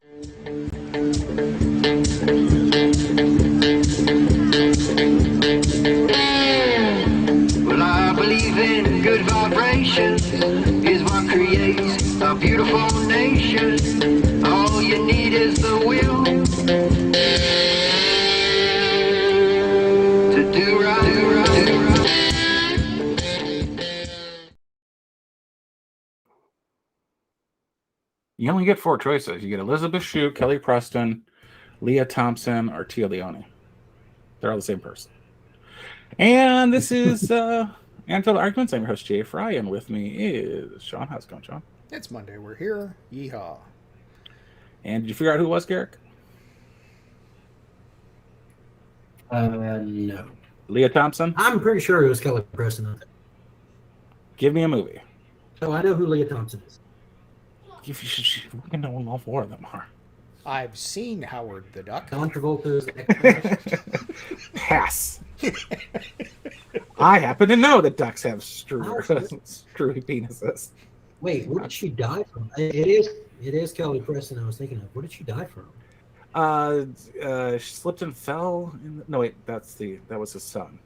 Well, I believe in good vibrations is what creates a beautiful nation. All you need is the will to do right, do right, do right. You only get 4 choices. You get Elizabeth Shue, Kelly Preston, Leah Thompson, or Tia Leone. They're all the same person. And this is Anecdotally Arguments. I'm your host, Jay Fry, and with me is Sean. How's it going, Sean? It's Monday. We're here. Yeehaw. And did you figure out who it was, Garrick? No. Leah Thompson? I'm pretty sure it was Kelly Preston. Give me a movie. So I know who Leah Thompson is. You should fucking know who all 4 of them are. I've seen Howard the Duck. John Travolta's Pass. I happen to know that ducks have screwy penises. Wait, what did she die from? It is Kelly Preston I was thinking of. What did she die from? She slipped and fell. No, wait, that was his son.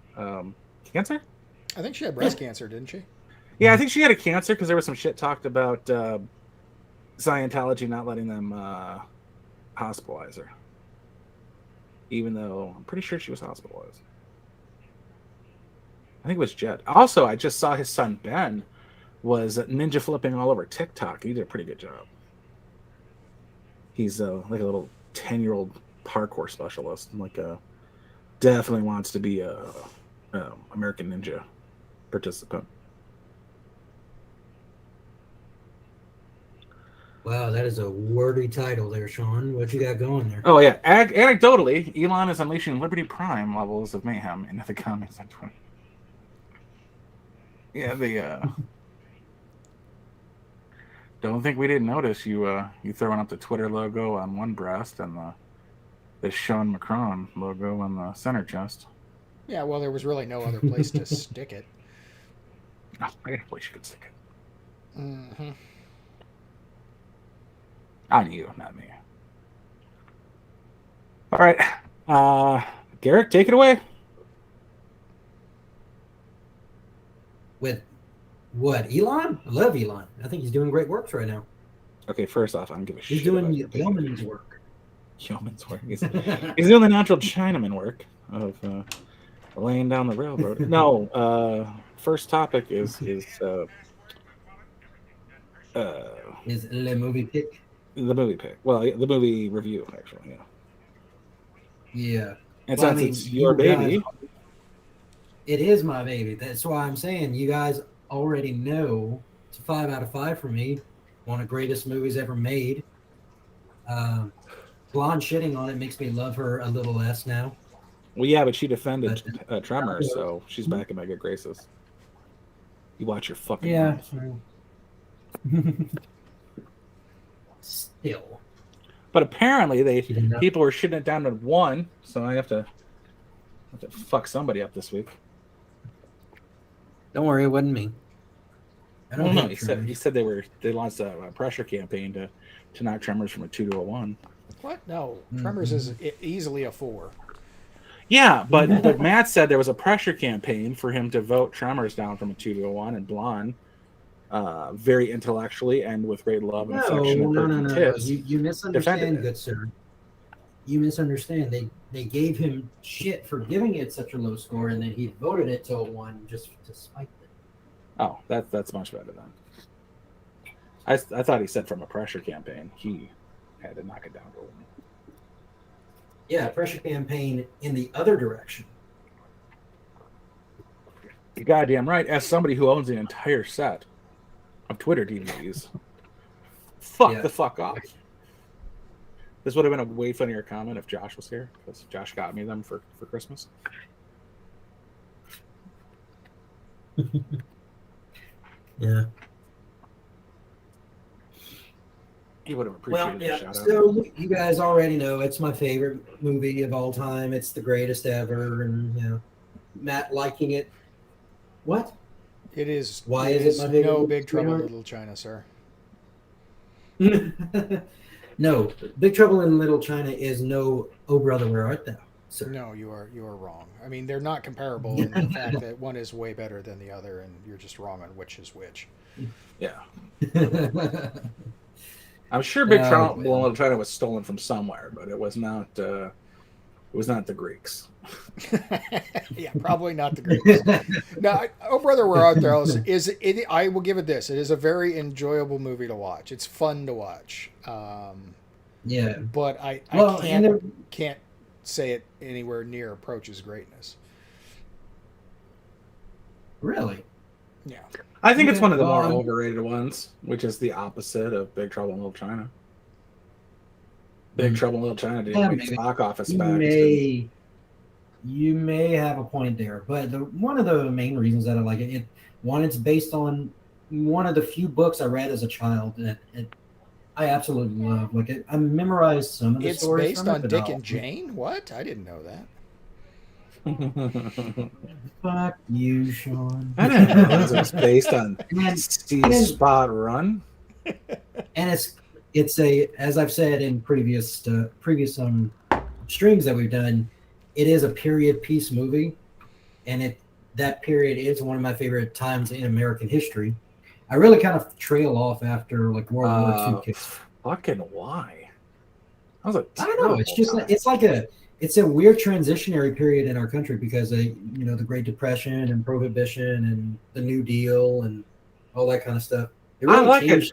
Cancer? I think she had breast cancer, didn't she? Yeah, I think she had a cancer because there was some shit talked about Scientology not letting them hospitalize her. Even though I'm pretty sure she was hospitalized. I think it was Jet. Also, I just saw his son Ben was ninja flipping all over TikTok. He did a pretty good job. He's like a little 10-year-old parkour specialist. Definitely wants to be a American Ninja participant. Wow, that is a wordy title there, Sean. What you got going there? Oh, yeah. Anecdotally, Elon is unleashing Liberty Prime levels of mayhem into the commies on Twitter. Yeah, don't think we didn't notice you throwing up the Twitter logo on one breast and the Sean Macron logo on the center chest. Yeah, well, there was really no other place to stick it. No, I got a place you could stick it. Mm-hmm. On you, not me. All right. Garrick, take it away. With what? Elon? I love Elon. I think he's doing great works right now. Okay, first off, I don't give a shit. He's doing yeoman's work. Yeoman's work. He's doing the natural Chinaman work of laying down the railroad. No, first topic is the movie pick. The movie pick. Well, the movie review, actually. Yeah. And since it's your baby. Guys, it is my baby. That's why I'm saying you guys already know it's a 5 out of 5 for me. One of the greatest movies ever made. Blonde shitting on it makes me love her a little less now. Well, yeah, but she defended Tremors, so she's back in my good graces. You watch your fucking mouth. Still. But apparently people were shitting it down to 1, so I have to fuck somebody up this week. Don't worry, it wasn't me. I don't know. He said they launched a pressure campaign to knock Tremors from a 2 to a 1. What? No, Tremors is easily a 4. Yeah, but Matt said there was a pressure campaign for him to vote Tremors down from a 2 to a 1, and Blonde, very intellectually and with great love and affection and No. tips. You misunderstand, good sir. You misunderstand. They gave him shit for giving it such a low score, and then he voted it to a 1 just to spite it. Oh, that's much better then. I thought he said from a pressure campaign he had to knock it down to a 1. Yeah, pressure campaign in the other direction. You're goddamn right. As somebody who owns the entire set of Twitter DVDs, the fuck off. This would have been a way funnier comment if Josh was here, because Josh got me them for Christmas. Yeah. He would have appreciated the shout out. So you guys already know it's my favorite movie of all time. It's the greatest ever, and Matt liking it. What? It is. Why is it my favorite? No Big Trouble in Little China, sir. No, Big Trouble in Little China is no Oh Brother, Where Art Thou? Sir. No, you are wrong. I mean, they're not comparable in the fact that one is way better than the other, and you're just wrong on which is which. Yeah. I'm sure Big Trouble in man. Little China was stolen from somewhere, but it was not. It was not the Greeks. Yeah, probably not the Greeks. Now, Oh Brother, Where Art Thou is it? I will give it this. It is a very enjoyable movie to watch. It's fun to watch. Yeah. But I Well, can't say it anywhere near approaches greatness. Really? Yeah. I think it's Yeah, one of the more well, overrated ones, which is the opposite of Big Trouble in Little China. Big Trouble in Little China didn't make maybe. box office You back. may have a point there, but one of the main reasons that I like it, it's based on one of the few books I read as a child that I absolutely love. Like I memorized some of the It's stories. based from it, on but Dick not and Jane? What? I didn't know that. Fuck you, Sean. I didn't realize it was based on And- Steve Spot Run. And it's a, as I've said in previous streams that we've done, it is a period piece movie, and that period is one of my favorite times in American history. I really kind of trail off after like World War II kicks. Fucking why? That was a I don't know. It's just time. it's a weird transitionary period in our country because of the Great Depression and Prohibition and the New Deal and all that kind of stuff. It really I like changed.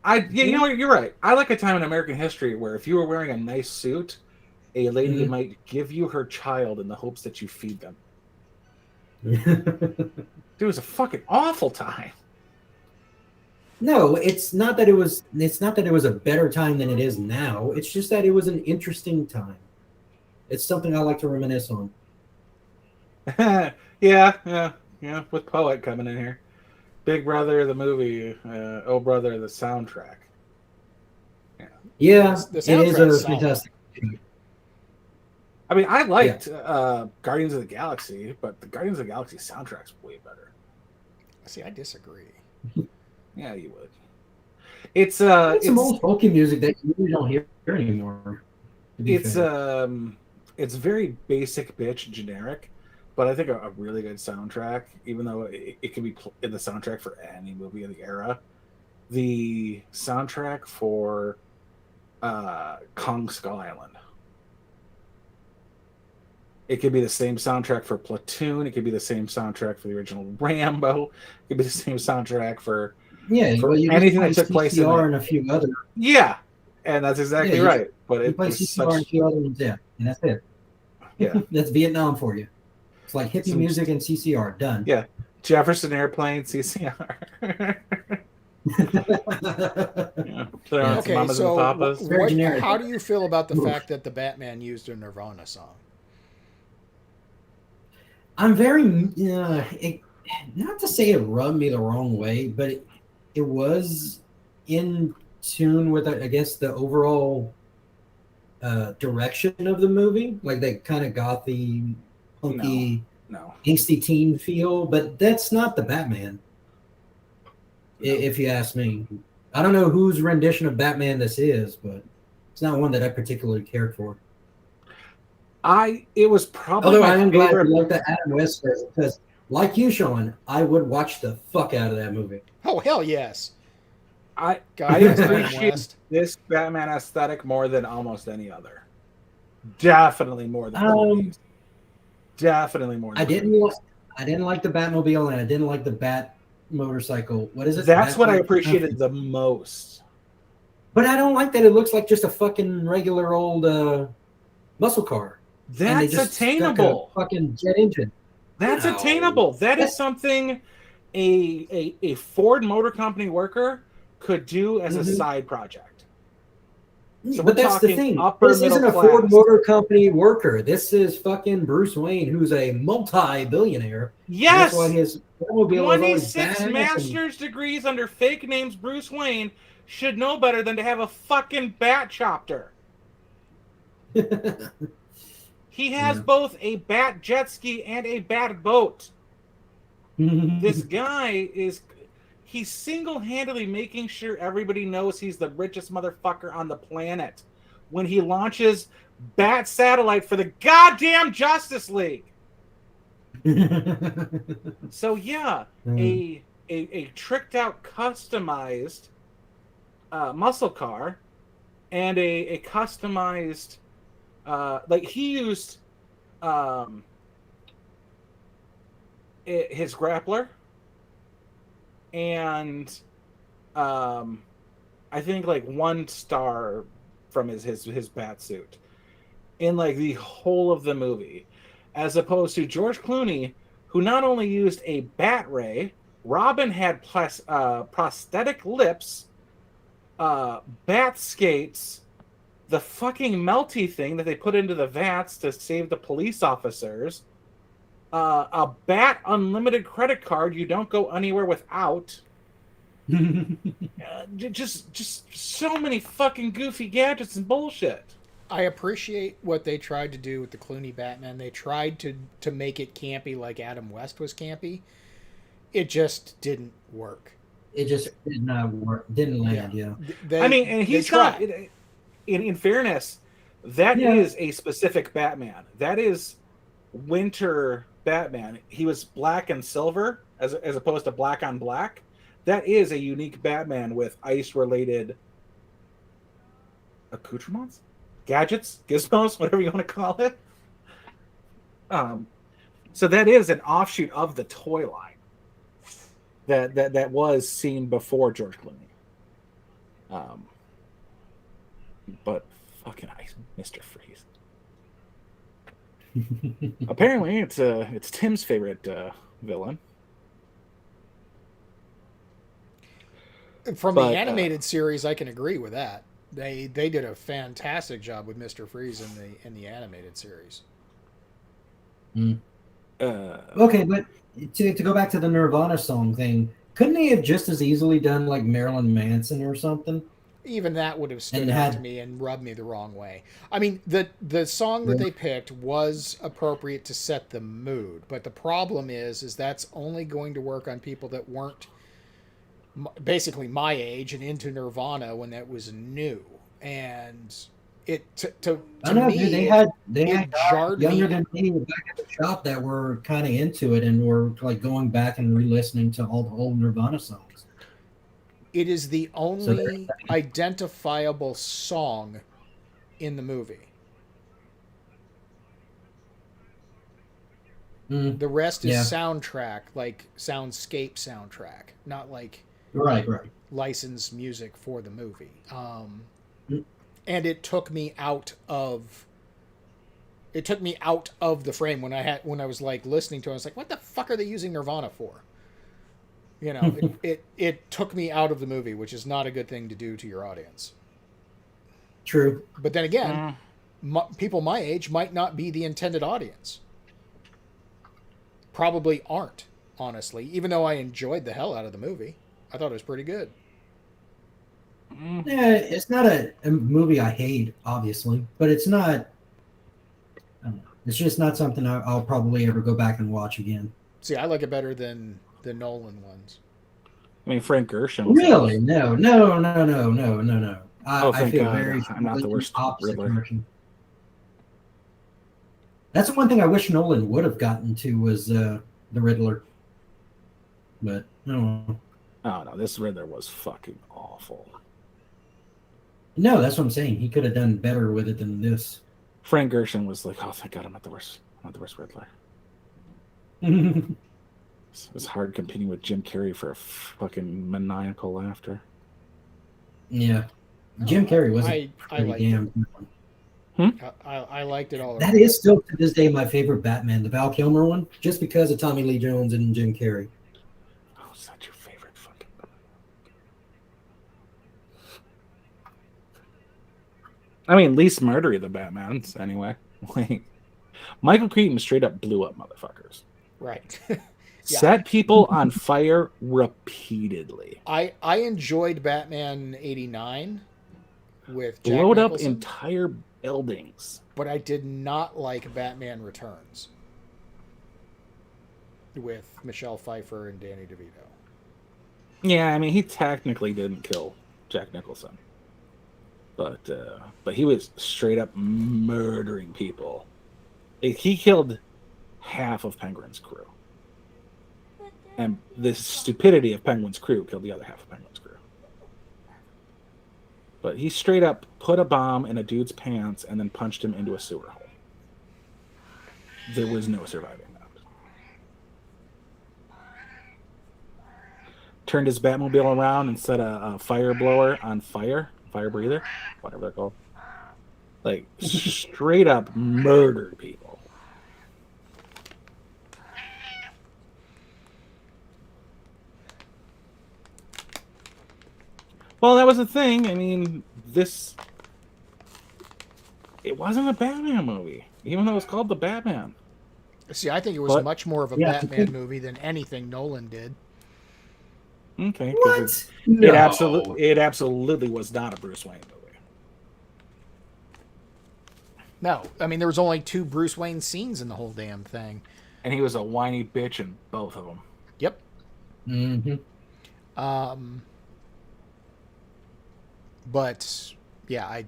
it. You know what? You're right. I like a time in American history where if you were wearing a nice suit, a lady Mhm. might give you her child in the hopes that you feed them. Dude, it was a fucking awful time. No, it's not that it was a better time than it is now. It's just that it was an interesting time. It's something I like to reminisce on. yeah. With Poet coming in here. Big Brother, the movie. Oh Brother, the soundtrack. Yeah, The it is soundtrack's a solid. fantastic. I mean, I liked Guardians of the Galaxy, but the Guardians of the Galaxy soundtrack's way better. See, I disagree. Yeah, you would. It's Some old folky music that you really don't hear anymore. to be fair. It's very basic bitch generic, but I think a really good soundtrack, even though it can be in the soundtrack for any movie of the era. The soundtrack for Kong Skull Island. It could be the same soundtrack for Platoon. It could be the same soundtrack for the original Rambo. It could be the same soundtrack for well, you anything that just play took place in CCR it. and a few other. Yeah, and that's exactly Yeah, right. But You it play was CCR and a such few other ones, yeah, and that's it. yeah. That's Vietnam for you. It's like hippie Some- music and CCR done. Yeah. Jefferson Airplane, CCR. Yeah. Throwing Okay, some mamas so and papas. Very generic. how do you feel about the Oof. fact that the Batman used a Nirvana song? I'm very not to say it rubbed me the wrong way, but it was in tune with, I guess, the overall direction of the movie. Like they kind of got the punky, No. angsty teen feel, but that's not the Batman. If you ask me, I don't know whose rendition of Batman this is, but it's not one that I particularly cared for. It was probably Although my I am glad favorite. you like the Adam West version, because, like you, Sean, I would watch the fuck out of that movie. Oh hell yes! I God, yes, Adam appreciate West. this Batman aesthetic more than almost any other. Definitely more than the movies. Definitely more. Than I the didn't movies. like the Batmobile, and I didn't like the Bat motorcycle. What is it? That's what I Bat- appreciated the most. But I don't like that it looks like just a fucking regular old muscle car. And they That's just stuck a attainable. fucking jet engine. That's No. attainable. That is something a Ford Motor Company worker could do as a Mhm. side project. So But we're that's the talking thing. upper This isn't middle a Ford class. Motor Company worker. This is fucking Bruce Wayne, who's a multi-billionaire. And Yes, That's why his automobile is always 26 badass master's degrees under fake names Bruce Wayne should know better than to have a fucking bat chopper. and- He has Yeah. both a bat jet ski and a bat boat. This guy he's single-handedly making sure everybody knows he's the richest motherfucker on the planet when he launches Bat Satellite for the goddamn Justice League. So yeah, a tricked out, customized muscle car, and a customized like he used his grappler, and I think like 1 star from his bat suit in like the whole of the movie, as opposed to George Clooney, who not only used a bat ray, Robin had prosthetic lips, bat skates, the fucking melty thing that they put into the vats to save the police officers, a bat unlimited credit card you don't go anywhere without. Just so many fucking goofy gadgets and bullshit. I appreciate what they tried to do with the Clooney Batman. They tried to make it campy like Adam West was campy. It just didn't work. It just did not work. Didn't land. Yeah. I mean, and he's not. In fairness, that is a specific Batman. That is Winter Batman. He was black and silver as opposed to black on black. That is a unique Batman with ice-related accoutrements, gadgets, gizmos, whatever you want to call it. So that is an offshoot of the toy line that was seen before George Clooney. But fucking ice, Mr. Freeze. Apparently, it's Tim's favorite villain. From the animated series, I can agree with that. They did a fantastic job with Mr. Freeze in the animated series. Okay, but to go back to the Nirvana song thing, couldn't they have just as easily done like Marilyn Manson or something? Even that would have stood out to me and rubbed me the wrong way. I mean, the song that they picked was appropriate to set the mood, but the problem is that's only going to work on people that weren't basically my age and into Nirvana when that was new. And it to me, dude, they had younger than me back at the shop that were kind of into it and were like going back and re-listening to all the old Nirvana songs. It is the only identifiable song in the movie. The rest is soundtrack, like soundscape soundtrack, not like right licensed music for the movie. And it took me out of the frame when I was like listening to it. I was like, what the fuck are they using Nirvana for? You know, it took me out of the movie, which is not a good thing to do to your audience. True. But then again, people my age might not be the intended audience. Probably aren't, honestly, even though I enjoyed the hell out of the movie. I thought it was pretty good. Yeah, it's not a movie I hate, obviously, but it's not. I don't know, it's just not something I'll probably ever go back and watch again. See, I like it better than the Nolan ones. I mean, Frank Gershon. Really? No. I feel God. very. I'm not the worst Riddler. That's the one thing I wish Nolan would have gotten to was the Riddler. But no. Oh no, this Riddler was fucking awful. No, that's what I'm saying. He could have done better with it than this. Frank Gershon was like, "Oh, thank God, I'm not the worst. I'm not the worst Riddler." It was hard competing with Jim Carrey for a fucking maniacal laughter. Yeah, Jim Carrey wasn't I liked it all. That is still to this day my favorite Batman, the Val Kilmer one, just because of Tommy Lee Jones and Jim Carrey. Oh, is that your favorite fucking Batman? I mean, least murdery the Batmans, anyway. Like, Michael Keaton straight up blew up motherfuckers. Right. Set people on fire repeatedly. I enjoyed Batman 89 with Jack Blowed up Nicholson, entire buildings. but I did not like Batman Returns with Michelle Pfeiffer and Danny DeVito. Yeah, I mean, he technically didn't kill Jack Nicholson, but he was straight up murdering people. He killed half of Penguin's crew, and the stupidity of Penguin's crew killed the other half of Penguin's crew. But he straight up put a bomb in a dude's pants and then punched him into a sewer hole. There was no surviving that. Turned his Batmobile around and set a fire blower on fire breather, whatever they're called. Like, straight up murdered people. Well, that was the thing. I mean, it wasn't a Batman movie, even though it was called The Batman. See, I think it was much more of a Batman movie than anything Nolan did. Okay. What? It absolutely was not a Bruce Wayne movie. No, I mean, there was only 2 Bruce Wayne scenes in the whole damn thing. And he was a whiny bitch in both of them. Yep. Mm-hmm. But yeah,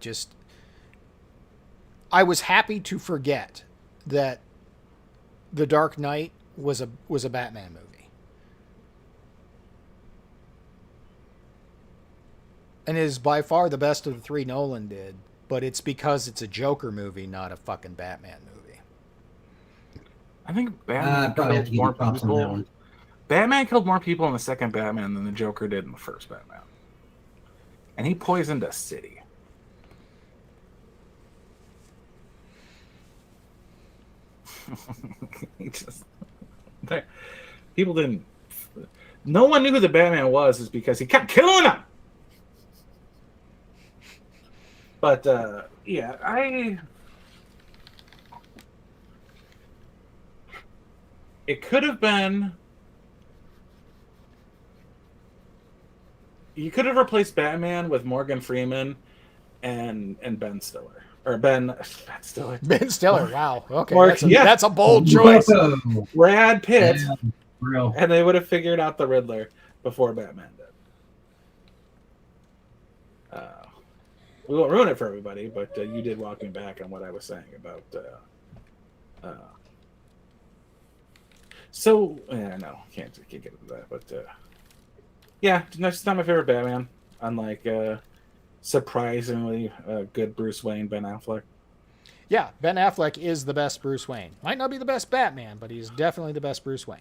I was happy to forget that The Dark Knight was a Batman movie. And is by far the best of the 3 Nolan did, but it's because it's a Joker movie, not a fucking Batman movie. I think Batman killed more people. Batman killed more people in the second Batman than the Joker did in the first Batman. And he poisoned a city. People didn't. No one knew who the Batman was, is because he kept killing them. But yeah, it could have been. You could have replaced Batman with Morgan Freeman and Ben Stiller. Or Ben Stiller. Ben Stiller, wow. Okay, that's a bold Oh, choice. Brad Pitt. Real. And they would have figured out the Riddler before Batman did. We won't ruin it for everybody, but you did walk me back on what I was saying about... no, can't get into that, but... yeah, that's not my favorite Batman. Unlike surprisingly good Bruce Wayne, Ben Affleck. Yeah, Ben Affleck is the best Bruce Wayne. Might not be the best Batman, but he's definitely the best Bruce Wayne.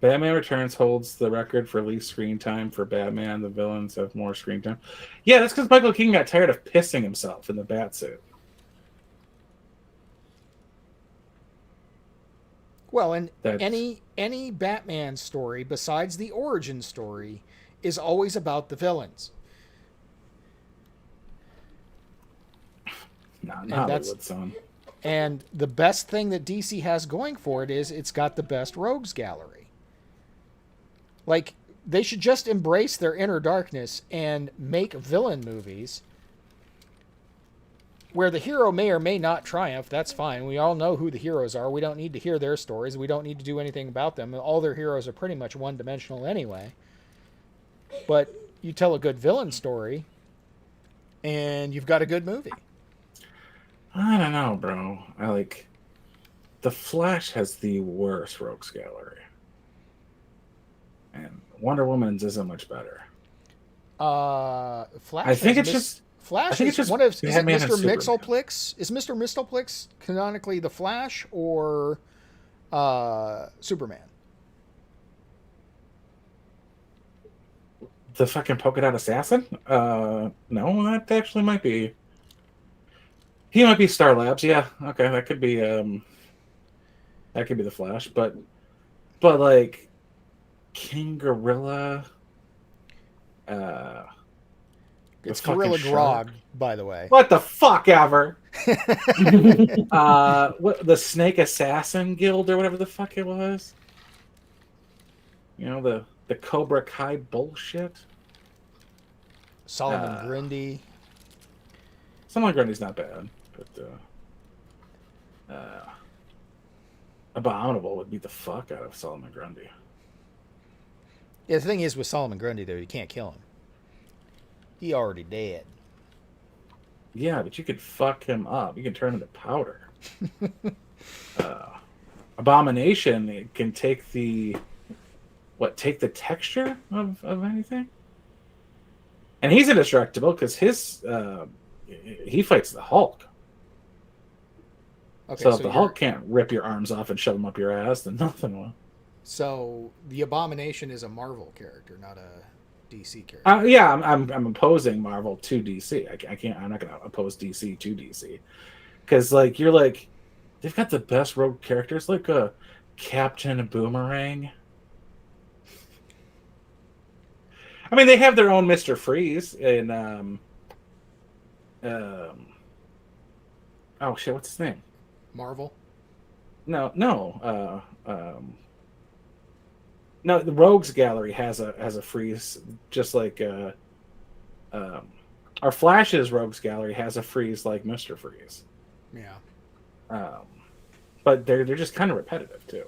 Batman Returns holds the record for least screen time for Batman. The villains have more screen time. Yeah, that's because Michael Keaton got tired of pissing himself in the Batsuit. Well, and any Batman story besides the origin story is always about the villains. Not Hollywood, son. And the best thing that DC has going for it is it's got the best rogues gallery. Like, they should just embrace their inner darkness and make villain movies where the hero may or may not triumph. That's fine. We all know who the heroes are. We don't need to hear their stories. We don't need to do anything about them. All their heroes are pretty much one-dimensional anyway. But you tell a good villain story, and you've got a good movie. I don't know, bro. The Flash has the worst rogues gallery. And Wonder Woman's isn't much better. Flash. I think it's just Flash is one of. Is it Mr. Mixelplix? Is Mr. Mixelplix canonically the Flash or Superman? The fucking polka dot assassin? No, that actually might be. He might be Star Labs. Yeah, okay, that could be. That could be the Flash, but like. King Gorilla. It's Gorilla Grodd, by the way. What the fuck ever? What the Snake Assassin Guild or whatever the fuck it was. You know, the Cobra Kai bullshit. Solomon Grundy. Solomon Grundy's not bad, but Abominable would beat the fuck out of Solomon Grundy. Yeah, the thing is with Solomon Grundy, though, you can't kill him. He already dead. Yeah, but you could fuck him up. You can turn him to powder. Abomination, it can take the texture of anything. And he's indestructible because he fights the Hulk. Okay, so if the Hulk can't rip your arms off and shove them up your ass, then nothing will. So the Abomination is a Marvel character, not a DC character. Yeah, I'm opposing Marvel to DC. I can't. I'm not going to oppose DC to DC because you're like they've got the best rogue characters like a Captain Boomerang. I mean, they have their own Mr. Freeze in oh shit, what's his name? Marvel? No. No, the Rogues Gallery has a freeze, just like our Flash's Rogues Gallery has a freeze like Mr. Freeze. Yeah. But they're just kind of repetitive too.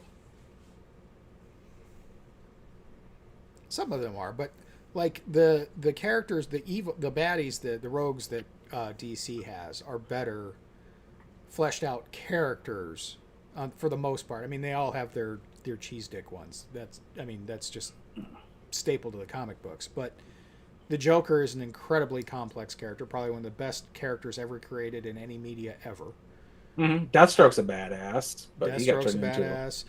Some of them are, but like the characters, the baddies, the rogues that DC has are better fleshed out characters for the most part. I mean, they all have their cheese dick ones. That's just staple to the comic books. But the Joker is an incredibly complex character, probably one of the best characters ever created in any media ever. Mm-hmm. Deathstroke's a badass, but he got Deathstroke's turned a into badass.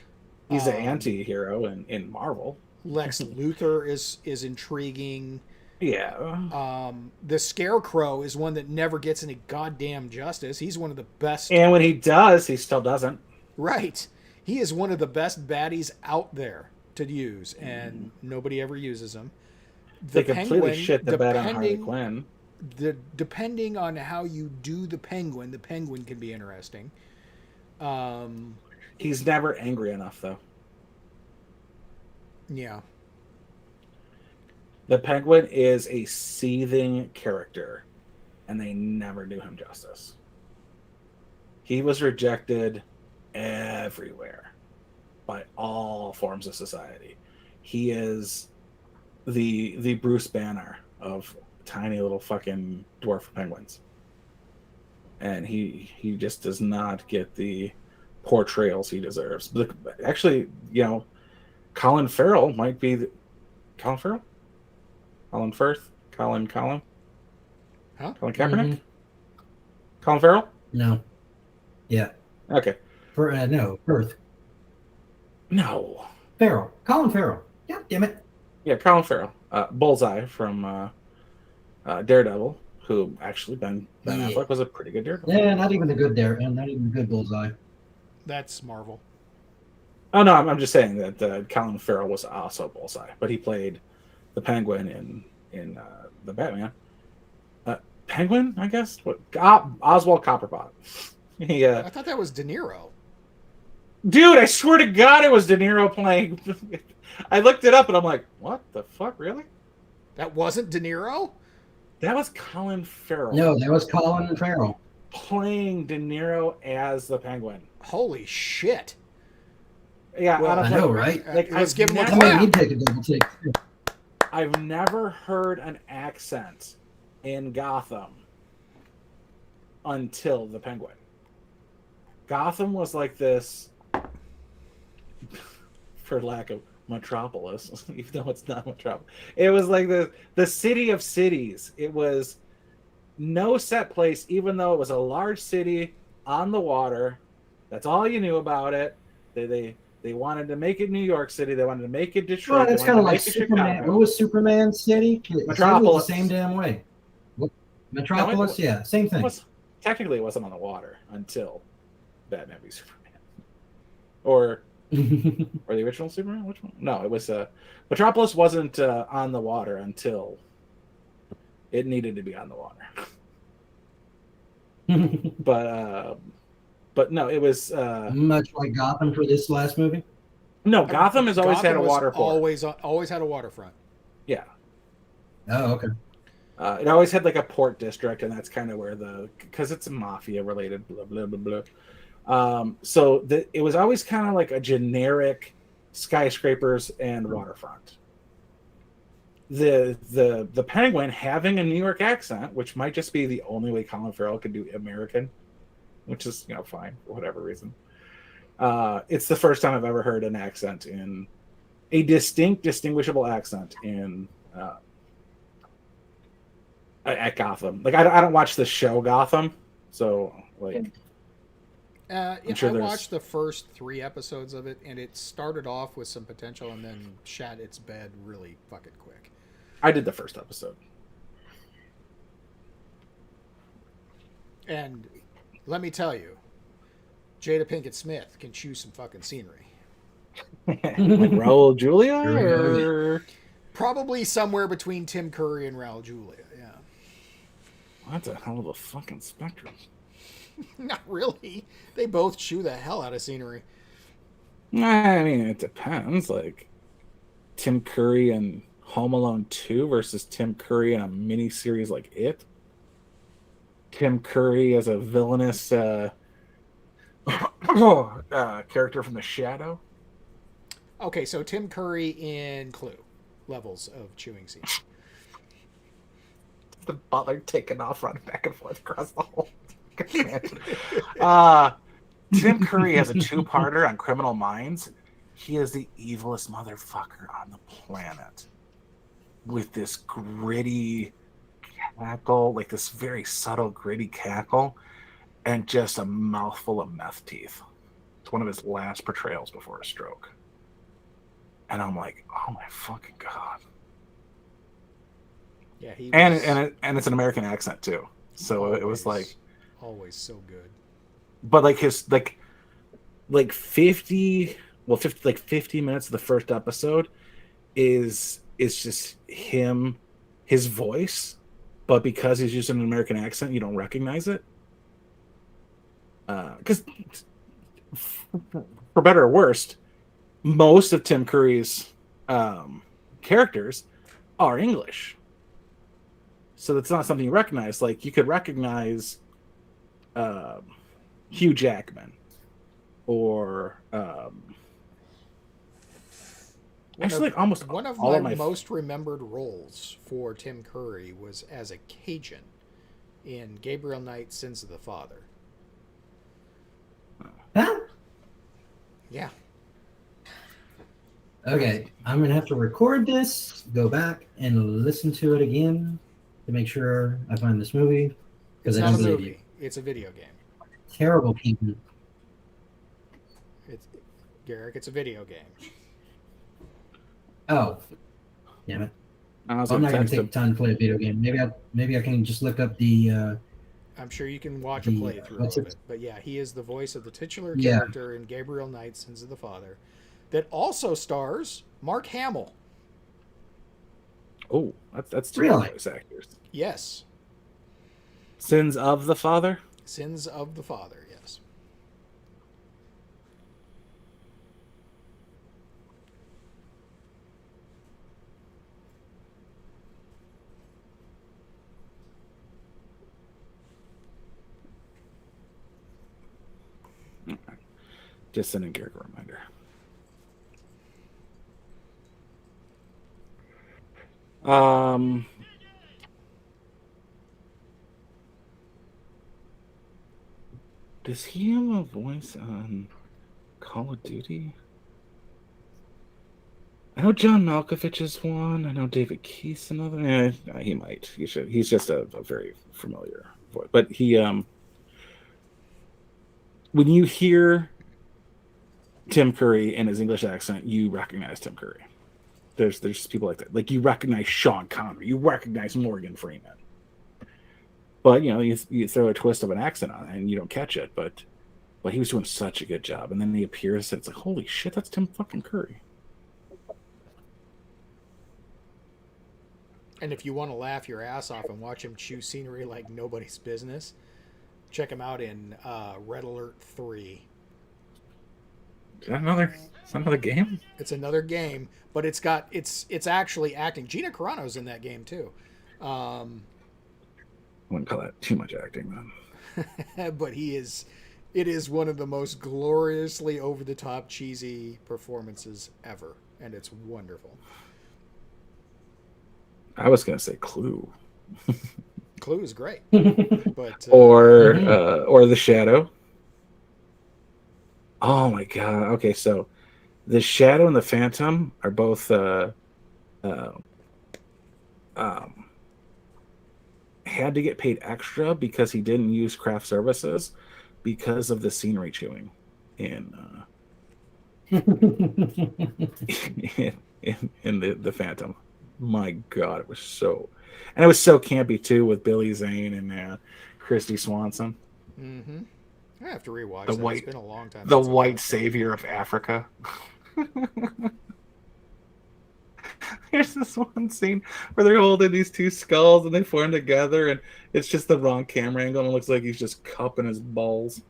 He's an anti-hero in Marvel. Lex Luthor is intriguing. Yeah. The Scarecrow is one that never gets any goddamn justice. He's one of the best. And when he does, he still doesn't. Right. He is one of the best baddies out there to use, and nobody ever uses him. They completely shit the bed on Harley Quinn. Depending on how you do the Penguin can be interesting. He's never angry enough, though. Yeah. The Penguin is a seething character, and they never do him justice. He was rejected everywhere by all forms of society. He is the Bruce Banner of tiny little fucking dwarf penguins. And he just does not get the portrayals he deserves. But actually, Colin Farrell might be Colin Farrell? Colin Firth? Colin? Huh? Colin Kaepernick? Mm-hmm. Colin Farrell? No. Yeah. Okay. No, Firth. No. Farrell. Colin Farrell. Yeah, damn it. Yeah, Colin Farrell. Bullseye from Daredevil, who actually Ben Affleck was a pretty good Daredevil. Yeah, not even a good Bullseye. That's Marvel. Oh no, I'm just saying that Colin Farrell was also Bullseye, but he played the Penguin in the Batman. Penguin, I guess. What? Oswald Copperpot. I thought that was De Niro. Dude, I swear to God, it was De Niro playing. I looked it up and I'm like, what the fuck, really? That wasn't De Niro? That was Colin Farrell. No, that was Colin Farrell playing De Niro as the Penguin. Holy shit! Yeah, well, I know, right? Let's give him a clap. He'd take a double take. I've never heard an accent in Gotham until the Penguin. Gotham was like this, for lack of Metropolis, even though it's not Metropolis. It was like the city of cities. It was no set place, even though it was a large city on the water. That's all you knew about it. They wanted to make it New York City. They wanted to make it Detroit. Well, it's kind of like Superman. Chicago. What was Superman City? Metropolis. The same damn way. Metropolis, no, yeah, same thing. Technically, it wasn't on the water until Batman v Superman, or the original Superman. Which one? No, it was Metropolis wasn't on the water until it needed to be on the water. But no, it was much like Gotham for this last movie. No, Gotham has always had a waterport. Always had a waterfront. Yeah. Oh, okay. It always had like a port district, and that's kind of where because it's mafia related, blah blah blah blah. So it was always kind of like a generic skyscrapers and waterfront. The Penguin having a New York accent, which might just be the only way Colin Farrell could do American, which is fine for whatever reason. It's the first time I've ever heard an accent in a distinguishable accent in at Gotham. Like I don't watch the show Gotham, so like. I'm sure I watched the first 3 episodes of it, and it started off with some potential and then shat its bed really fucking quick. I did the first episode. And let me tell you, Jada Pinkett Smith can choose some fucking scenery. Like Raul Julia? Or... Probably somewhere between Tim Curry and Raul Julia, yeah. That's a hell of a fucking spectrum. Not really. They both chew the hell out of scenery. I mean, it depends. Like, Tim Curry in Home Alone 2 versus Tim Curry in a miniseries like It. Tim Curry as a villainous character from The Shadow. Okay, so Tim Curry in Clue. Levels of chewing scenes. The butler taking off, running back and forth across the whole... Tim Curry has a 2-parter on Criminal Minds. He is the evilest motherfucker on the planet. With this gritty cackle, like this very subtle, gritty cackle, and just a mouthful of meth teeth. It's one of his last portrayals before a stroke. And I'm like, oh my fucking God. Yeah, he was... and it's an American accent too. So always, it was like always so good. But like his like 50 minutes of the first episode is just him, his voice, but because he's using an American accent, you don't recognize it. Because for better or worse, most of Tim Curry's characters are English. So that's not something you recognize. Like, you could recognize Hugh Jackman or actually like almost one of all my most remembered roles for Tim Curry was as a Cajun in Gabriel Knight's Sins of the Father. Huh? Yeah. Okay, I'm gonna have to record this, go back and listen to it again to make sure I find this movie. It's not a movie. It's a video game. Terrible people. Garrick, it's a video game. Oh, damn it! I'm not gonna take time to play a video game. Maybe I can just look up the. I'm sure you can watch a playthrough of it. But yeah, he is the voice of the titular character in Gabriel Knight's Sins of the Father, that also stars Mark Hamill. Oh, that's two really voice actors. Yes. Sins of the Father. Sins of the Father. Yes. Just sending Garrick a reminder. Does he have a voice on Call of Duty? I know John Malkovich is one. I know David Keith's another. Yeah, he might. He should. He's just a very familiar voice. But he, when you hear Tim Curry in his English accent, you recognize Tim Curry. There's people like that. Like, you recognize Sean Connery. You recognize Morgan Freeman. But, you throw a twist of an accent on it and you don't catch it. But he was doing such a good job. And then he appears and it's like, holy shit, that's Tim fucking Curry. And if you want to laugh your ass off and watch him chew scenery like nobody's business, check him out in Red Alert 3. Is that another game? It's another game, but it's actually acting. Gina Carano's in that game too. I wouldn't call that too much acting, then. But he is It is one of the most gloriously over-the-top cheesy performances ever, and it's wonderful. I was gonna say Clue. Clue is great, but or The Shadow. Oh my god. Okay, so The Shadow and The Phantom are both had to get paid extra because he didn't use craft services because of the scenery chewing in in the Phantom. My god, it was so campy too, with Billy Zane and Christy Swanson. Mm-hmm. I have to rewatch The that. white, It's been a long time. The white savior of Africa. There's this one scene where they're holding these two skulls and they form together, and it's just the wrong camera angle, and it looks like he's just cupping his balls.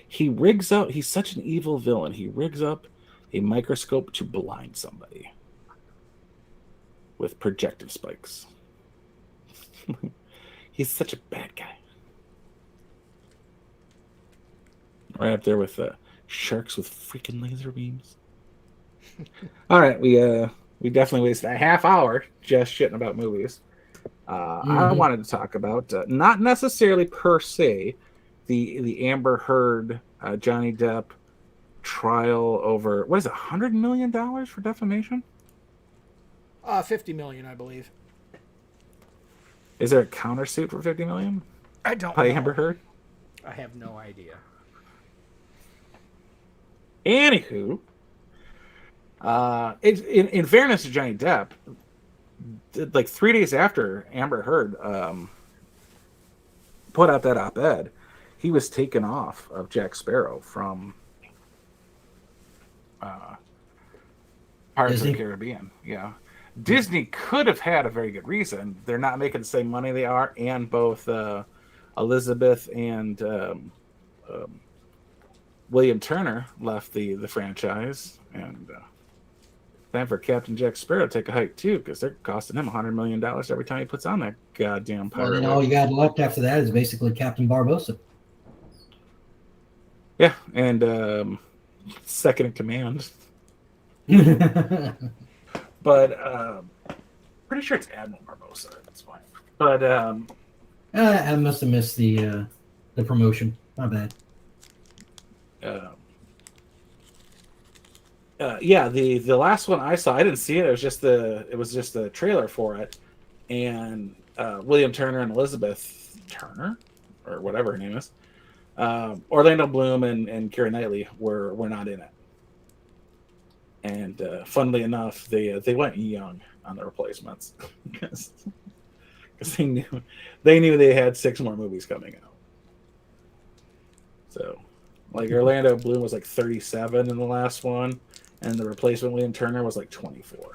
He rigs up. He's such an evil villain. He rigs up a microscope to blind somebody with projective spikes. He's such a bad guy. Right up there with sharks with freaking laser beams. All right, we definitely wasted a half hour just shitting about movies. I wanted to talk about not necessarily per se the Amber Heard Johnny Depp trial over, what is it, $100 million for defamation? 50 million, I believe. Is there a countersuit for 50 million? I don't by know. Amber Heard? I have no idea. Anywho, in fairness to Johnny Depp, like 3 days after Amber Heard put out that op-ed, he was taken off of Jack Sparrow from Pirates of the Caribbean. Yeah. Disney could have had a very good reason. They're not making the same money they are, and both Elizabeth and William Turner left the franchise, and time for Captain Jack Sparrow to take a hike too, because they're costing him $100 million every time he puts on that goddamn pirate. Well, then all you got left after that is basically Captain Barbossa. Yeah, and second in command. But pretty sure it's Admiral Barbossa. That's fine. But I must have missed the promotion. My bad. Yeah, the last one I saw, I didn't see it. It was just the trailer for it, and William Turner and Elizabeth Turner, or whatever her name is, Orlando Bloom and Keira Knightley were not in it. And funnily enough, they went young on the replacements because they knew they had 6 more movies coming out. So, like, Orlando Bloom was like 37 in the last one, and the replacement William Turner was like 24.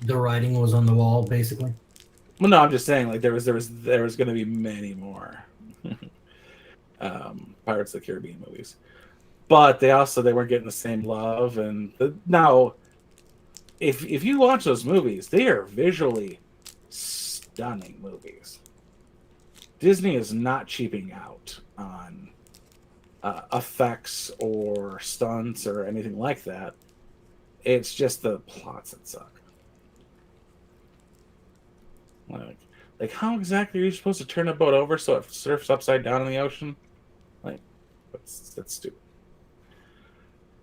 The writing was on the wall, basically. Well, no, I'm just saying, like, there was going to be many more Pirates of the Caribbean movies, but they weren't getting the same love. And now, if you watch those movies, they are visually stunning movies. Disney is not cheaping out on effects or stunts or anything like that. It's just the plots that suck. Like how exactly are you supposed to turn a boat over so it surfs upside down in the ocean? Like, that's stupid.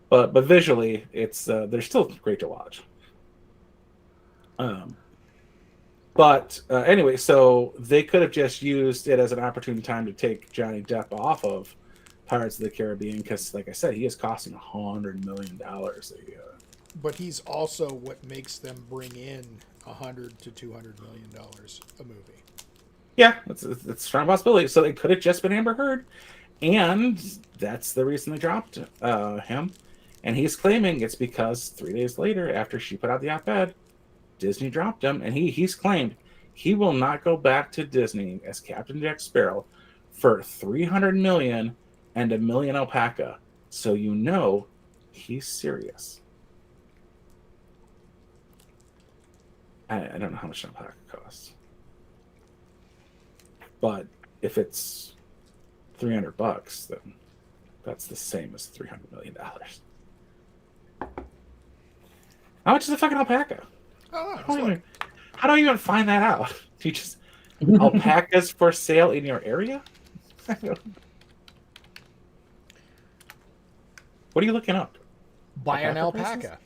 But visually, it's they're still great to watch. But anyway, so they could have just used it as an opportune time to take Johnny Depp off of Pirates of the Caribbean, because, like I said, he is costing $100 million a year. But he's also what makes them bring in $100 to $200 million a movie. Yeah, that's a strong possibility. So it could have just been Amber Heard, and that's the reason they dropped him. And he's claiming it's because 3 days later, after she put out the op-ed, Disney dropped him, and he's claimed he will not go back to Disney as Captain Jack Sparrow for $300 million and $1 million alpaca. So you know he's serious. I don't know how much an alpaca costs. But if it's $300, then that's the same as $300 million. How much is a fucking alpaca? How do I even find that out? Do you just alpacas for sale in your area? What are you looking up? Buy an alpaca.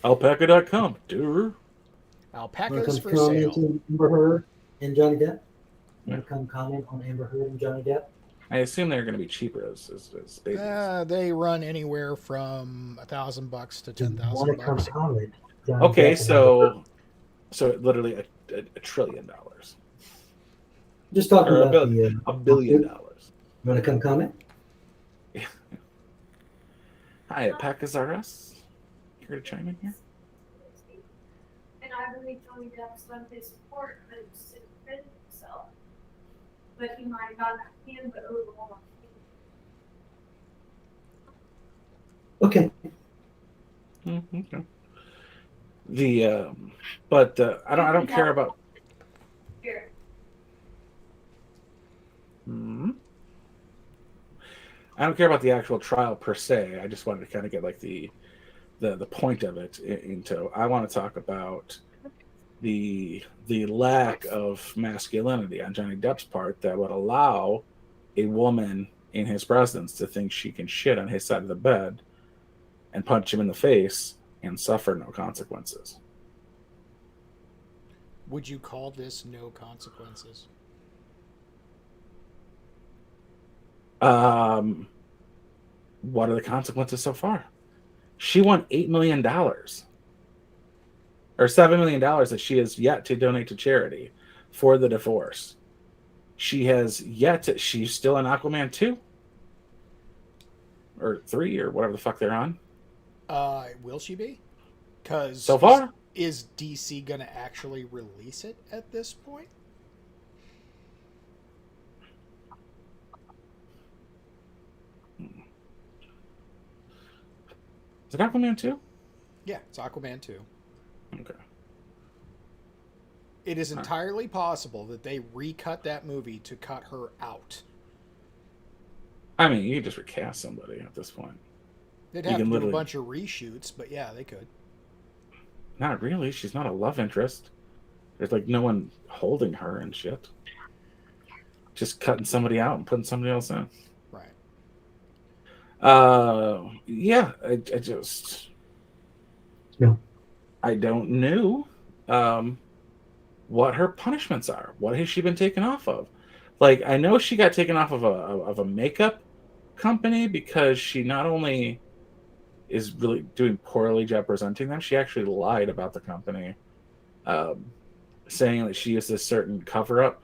Alpaca.com, dude. Alpacas for sale. Amber Heard and Johnny Depp. Want to come comment on Amber Heard and Johnny Depp? I assume they're going to be cheaper as babies. They run anywhere from $1,000 to $10,000. Okay, so literally $1 trillion. Just talking about $1 billion. You want to come comment? Yeah. Hi, Alpacas R Us. Here to chime in here. And I believe Johnny Depp's done his support, but it's to defend himself. But he might have gotten that hand, but overall. Okay. Okay. I don't care about. Here. I don't care about the actual trial per se. I just wanted to kind of get like the point of it into. I want to talk about the lack of masculinity on Johnny Depp's part that would allow a woman in his presence to think she can shit on his side of the bed and punch him in the face and suffer no consequences. Would you call this no consequences? What are the consequences so far? She won $8 million or $7 million that she has yet to donate to charity for the divorce. She has yet to, she's still in Aquaman 2 or 3 or whatever the fuck they're on. Will she be? Because so far, is DC going to actually release it at this point? Is it Aquaman 2? Yeah, it's Aquaman 2. Okay. It is entirely possible that they recut that movie to cut her out. I mean, you could just recast somebody at this point. They'd have to do a bunch of reshoots, but yeah, they could. Not really. She's not a love interest. There's like no one holding her and shit. Just cutting somebody out and putting somebody else in. Right. Yeah, I just... No. I don't know what her punishments are. What has she been taken off of? Like, I know she got taken off of a makeup company because she not only is really doing poorly job presenting them, she actually lied about the company, saying that she used this certain cover-up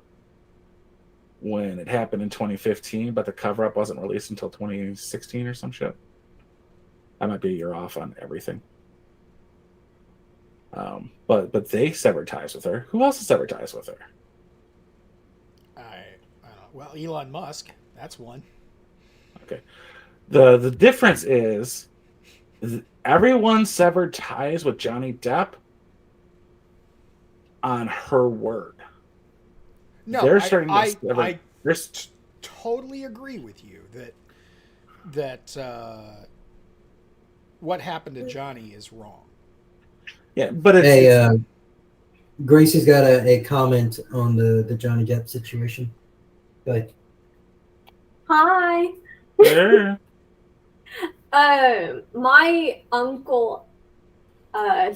when it happened in 2015, but the cover-up wasn't released until 2016 or some shit. I might be a year off on everything. But they severed ties with her. Who else has severed ties with her? I don't know. Well, Elon Musk. That's one. Okay. The difference is everyone severed ties with Johnny Depp on her word. No, they're starting I totally agree with you that what happened to Johnny is wrong. Yeah, but it's, Gracie's got a comment on the Johnny Depp situation. Go ahead. Hi. yeah. My uncle,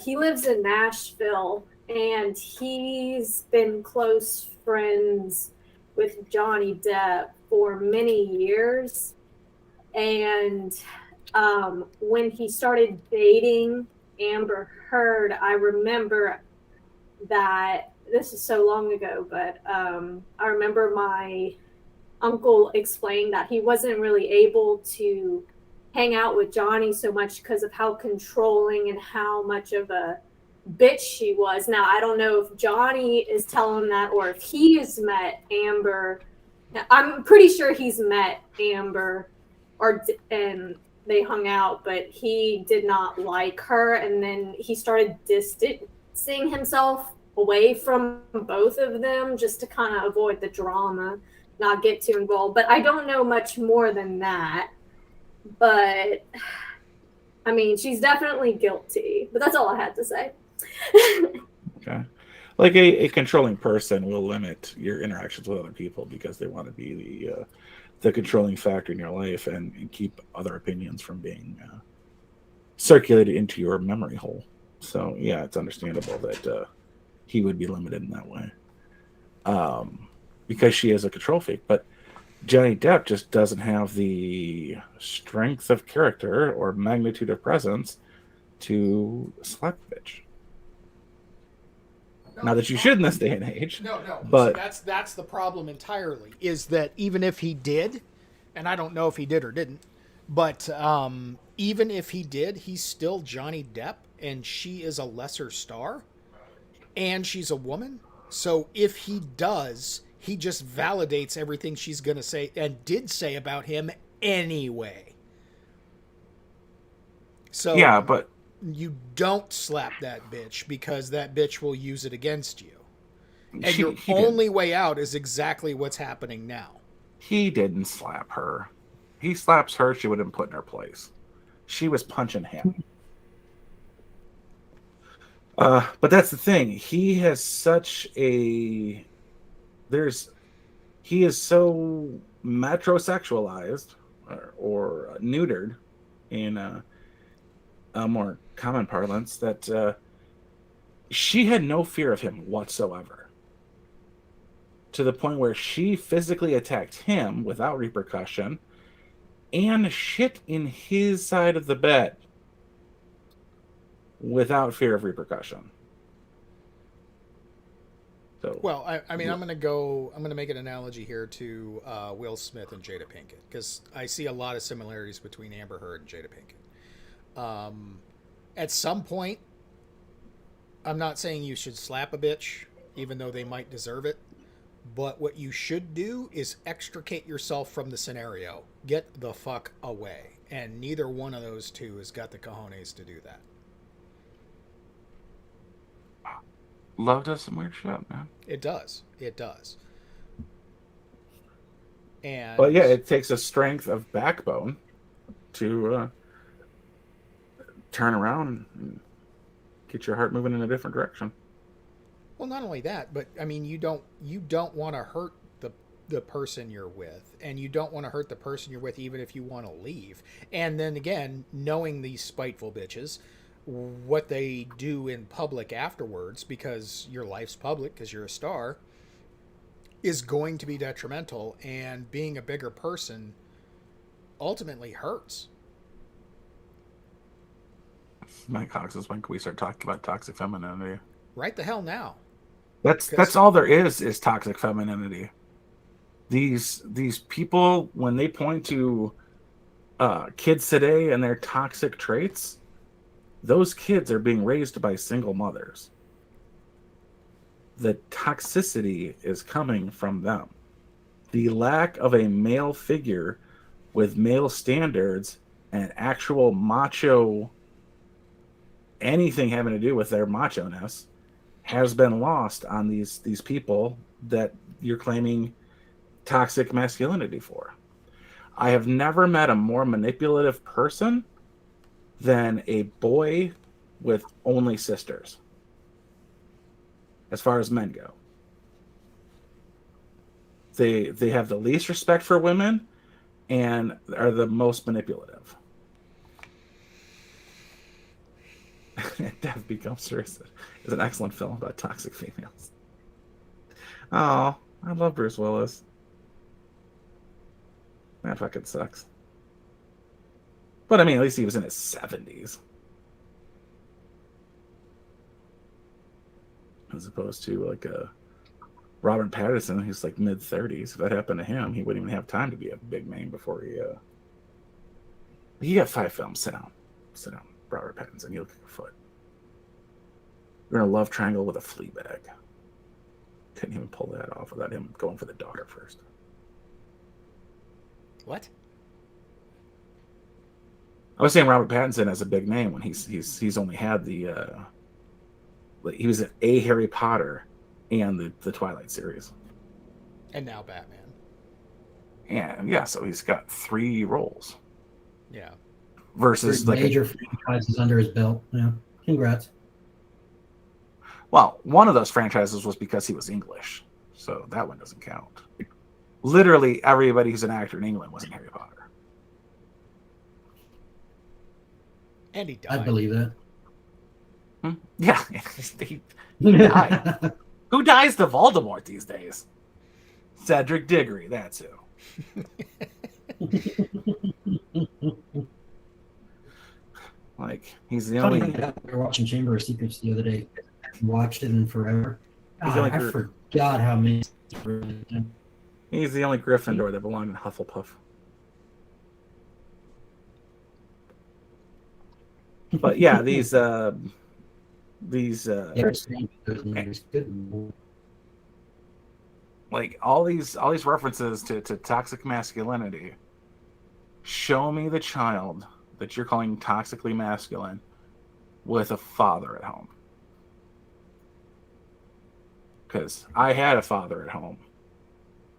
he lives in Nashville, and he's been close friends with Johnny Depp for many years. And when he started dating Amber Heard, I remember that this is so long ago, but I remember my uncle explained that he wasn't really able to hang out with Johnny so much because of how controlling and how much of a bitch she was. Now, I don't know if Johnny is telling him that or if he has met Amber. I'm pretty sure he's met Amber and they hung out, but he did not like her, and then he started distancing himself away from both of them just to kind of avoid the drama, not get too involved. But I don't know much more than that. But I mean, she's definitely guilty. But that's all I had to say. Okay. Like a controlling person will limit your interactions with other people because they want to be the controlling factor in your life and keep other opinions from being circulated into your memory hole. So yeah, it's understandable that he would be limited in that way because she is a control freak. But Johnny Depp just doesn't have the strength of character or magnitude of presence to slap a bitch. Not that you should in this day and age. No. But See, that's the problem entirely. Is that even if he did, and I don't know if he did or didn't, but even if he did, he's still Johnny Depp, and she is a lesser star, and she's a woman. So if he does, he just validates everything she's going to say and did say about him anyway. So yeah, but you don't slap that bitch because that bitch will use it against you. And your only way out is exactly what's happening now. He didn't slap her. He slaps her, she wouldn't put in her place. She was punching him. But that's the thing. He has such a... He is so metrosexualized or neutered in a more common parlance that she had no fear of him whatsoever. To the point where she physically attacked him without repercussion and shit in his side of the bed without fear of repercussion. So, well, I mean, I'm going to make an analogy here to Will Smith and Jada Pinkett, because I see a lot of similarities between Amber Heard and Jada Pinkett. At some point, I'm not saying you should slap a bitch, even though they might deserve it. But what you should do is extricate yourself from the scenario. Get the fuck away. And neither one of those two has got the cojones to do that. love does some weird shit, man. It does. But yeah, it takes a strength of backbone to turn around and get your heart moving in a different direction. Well, not only that, but I mean, you don't want to hurt the person you're with, and you don't want to hurt the person you're with even if you want to leave. And then again, knowing these spiteful bitches, what they do in public afterwards, because your life's public, because you're a star, is going to be detrimental, and being a bigger person ultimately hurts. Mike Cox is when can we start talking about toxic femininity? Right the hell now. That's all there is toxic femininity. These people, when they point to kids today and their toxic traits, those kids are being raised by single mothers. The toxicity is coming from them. The lack of a male figure with male standards and actual macho, anything having to do with their macho-ness, has been lost on these people that you're claiming toxic masculinity for. I have never met a more manipulative person than a boy with only sisters, as far as men go. They have the least respect for women and are the most manipulative. Death Becomes Serious is an excellent film about toxic females. Oh, I love Bruce Willis. That fucking sucks. But I mean, at least he was in his 70s. As opposed to like Robert Pattinson, who's like mid-30s. If that happened to him, he wouldn't even have time to be a big name before he got 5 films. Sit down, Robert Pattinson. You look like a foot. You're in a love triangle with a flea bag. Couldn't even pull that off without him going for the daughter first. What? I was saying Robert Pattinson has a big name when he's only had the he was in a Harry Potter and the Twilight series, and now Batman. And yeah, so he's got 3 roles. Yeah. Versus like major franchises under his belt. Yeah. Congrats. Well, one of those franchises was because he was English, so that one doesn't count. Literally everybody who's an actor in England was in Harry Potter. And he died. I believe that. Yeah, he died. Who dies to Voldemort these days? Cedric Diggory, that's who. Like, he's the only... We were watching Chamber of Secrets the other day. Watched it in forever. I forgot how many... He's the only Gryffindor that belonged in Hufflepuff. But yeah, these like all these references to toxic masculinity show me the child that you're calling toxically masculine with a father at home. Because I had a father at home,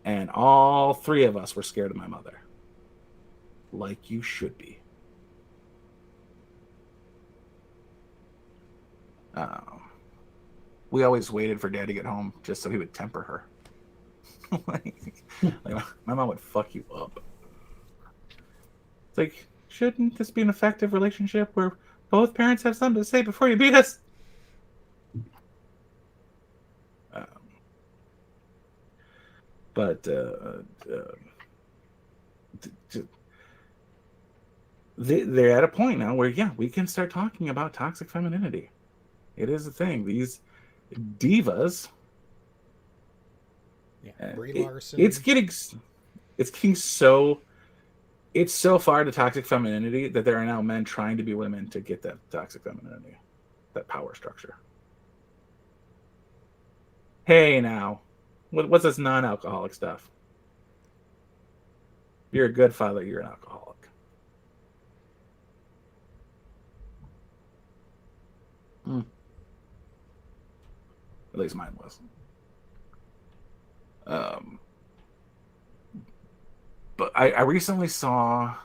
and all 3 of us were scared of my mother. Like you should be. We always waited for Dad to get home just so he would temper her. like my mom would fuck you up. It's like, shouldn't this be an effective relationship where both parents have something to say before you beat us? But they're at a point now where, yeah, we can start talking about toxic femininity. It is a thing. These divas. Yeah, Brie Larson. It's getting so far to toxic femininity that there are now men trying to be women to get that toxic femininity, that power structure. Hey, now, what's this non-alcoholic stuff? You're a good father. You're an alcoholic. At least mine was. But I recently saw.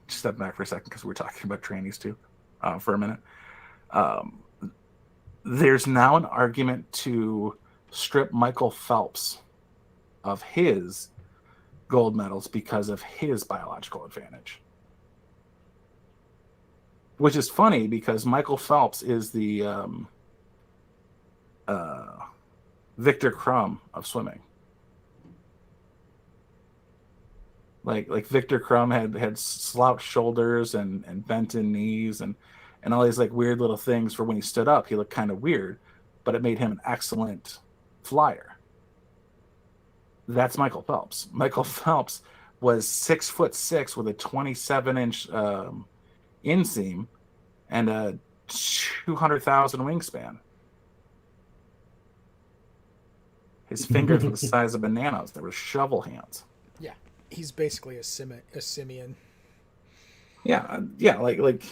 Step back for a second because we're talking about trannies too, for a minute. There's now an argument to strip Michael Phelps of his gold medals because of his biological advantage. Which is funny because Michael Phelps is the Victor Crumb of swimming. Like Victor Crumb had slouched shoulders and bent in knees and all these like weird little things for when he stood up. He looked kind of weird, but it made him an excellent flyer. That's Michael Phelps. Michael Phelps was 6'6" with a 27-inch inseam and a 200,000 wingspan. His fingers were the size of bananas. They were shovel hands. Yeah, he's basically a simian. Yeah, like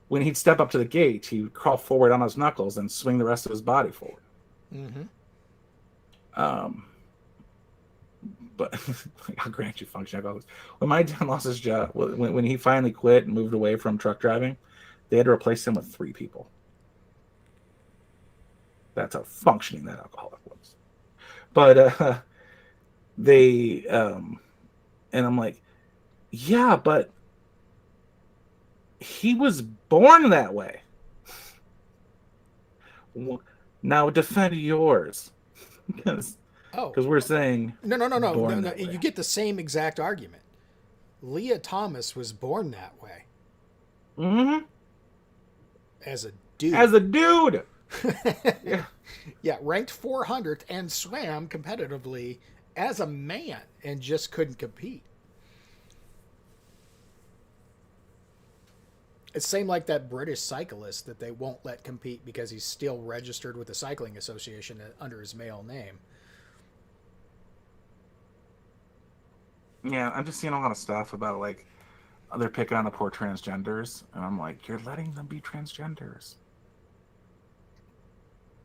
when he'd step up to the gate, he would crawl forward on his knuckles and swing the rest of his body forward. Mm-hmm. But I'll grant you function. When my dad lost his job, when he finally quit and moved away from truck driving, they had to replace him with 3 people. That's how functioning that alcoholic was. But and I'm like, yeah, but he was born that way. Now defend yours. Because we're saying no. You get the same exact argument. Leah Thomas was born that way. Mm-hmm. As a dude. Yeah. Yeah, ranked 400th and swam competitively as a man and just couldn't compete. It's same like that British cyclist that they won't let compete because he's still registered with the Cycling Association under his male name. Yeah, I'm just seeing a lot of stuff about like they're picking on the poor transgenders, and I'm like, you're letting them be transgenders.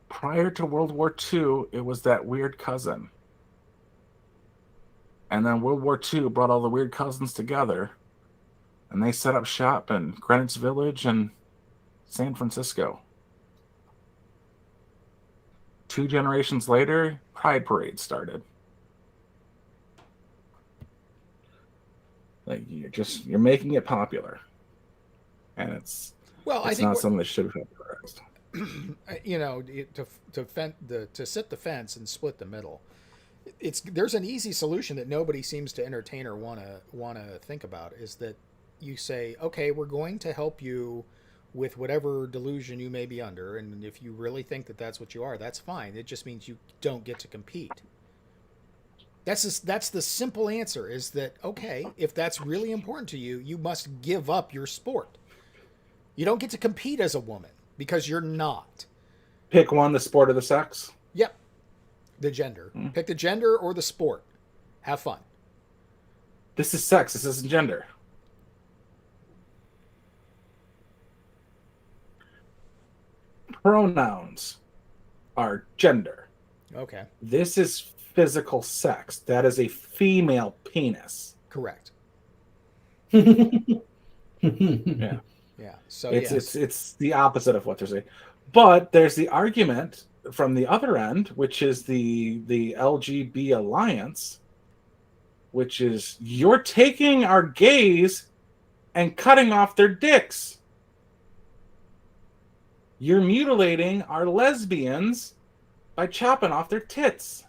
Prior to World War II, it was that weird cousin. And then World War II brought all the weird cousins together, and they set up shop in Greenwich Village and San Francisco. 2 generations later, Pride Parade started. Like you're making it popular, and it's not something that should have been correct. You know, to sit the fence and split the middle. There's an easy solution that nobody seems to entertain or want to think about, is that you say, okay, we're going to help you with whatever delusion you may be under, and if you really think that that's what you are, that's fine. It just means you don't get to compete. That's the simple answer, is that, okay, if that's really important to you, you must give up your sport. You don't get to compete as a woman because you're not. Pick one, the sport or the sex? Yep. The gender. Pick the gender or the sport. Have fun. This is sex. This isn't gender. Pronouns are gender. Okay. This is physical sex. That is a female penis. Correct. Yeah. Yeah. So it's the opposite of what they're saying. But there's the argument from the other end, which is the LGB Alliance, which is you're taking our gays and cutting off their dicks. You're mutilating our lesbians by chopping off their tits.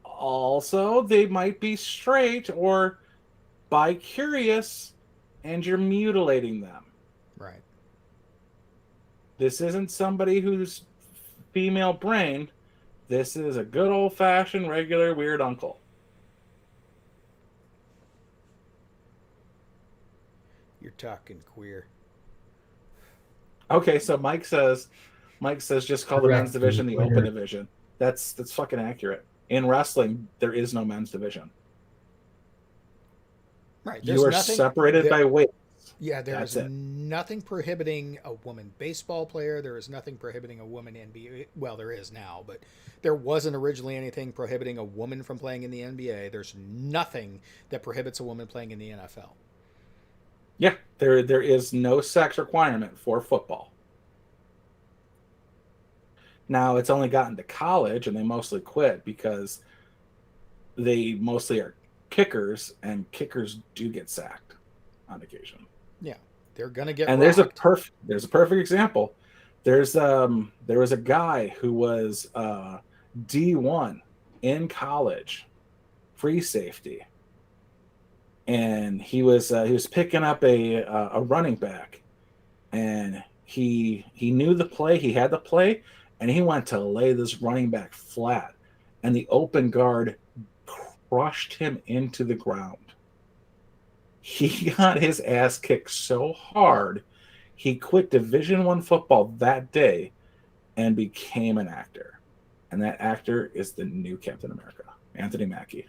Also, they might be straight or bi-curious, and you're mutilating them. Right. This isn't somebody who's female-brained. This is a good old-fashioned, regular, weird uncle. You're talking queer. Okay, so Mike says just call the men's division the open division. That's fucking accurate. In wrestling, there is no men's division. Right. You are separated by weight. Yeah, there is nothing prohibiting a woman baseball player. There is nothing prohibiting a woman NBA. Well, there is now, but there wasn't originally anything prohibiting a woman from playing in the NBA. There's nothing that prohibits a woman playing in the NFL. Yeah, there is no sex requirement for football. Now, it's only gotten to college, and they mostly quit because they mostly are kickers, and kickers do get sacked on occasion. Yeah, they're gonna get. And rocked. there's a perfect example. There was a guy who was D1 in college, free safety, and he was picking up a running back, and he knew the play, he had the play, and he went to lay this running back flat, and the open guard crushed him into the ground. He got his ass kicked so hard, he quit Division I football that day and became an actor. And that actor is the new Captain America, Anthony Mackie.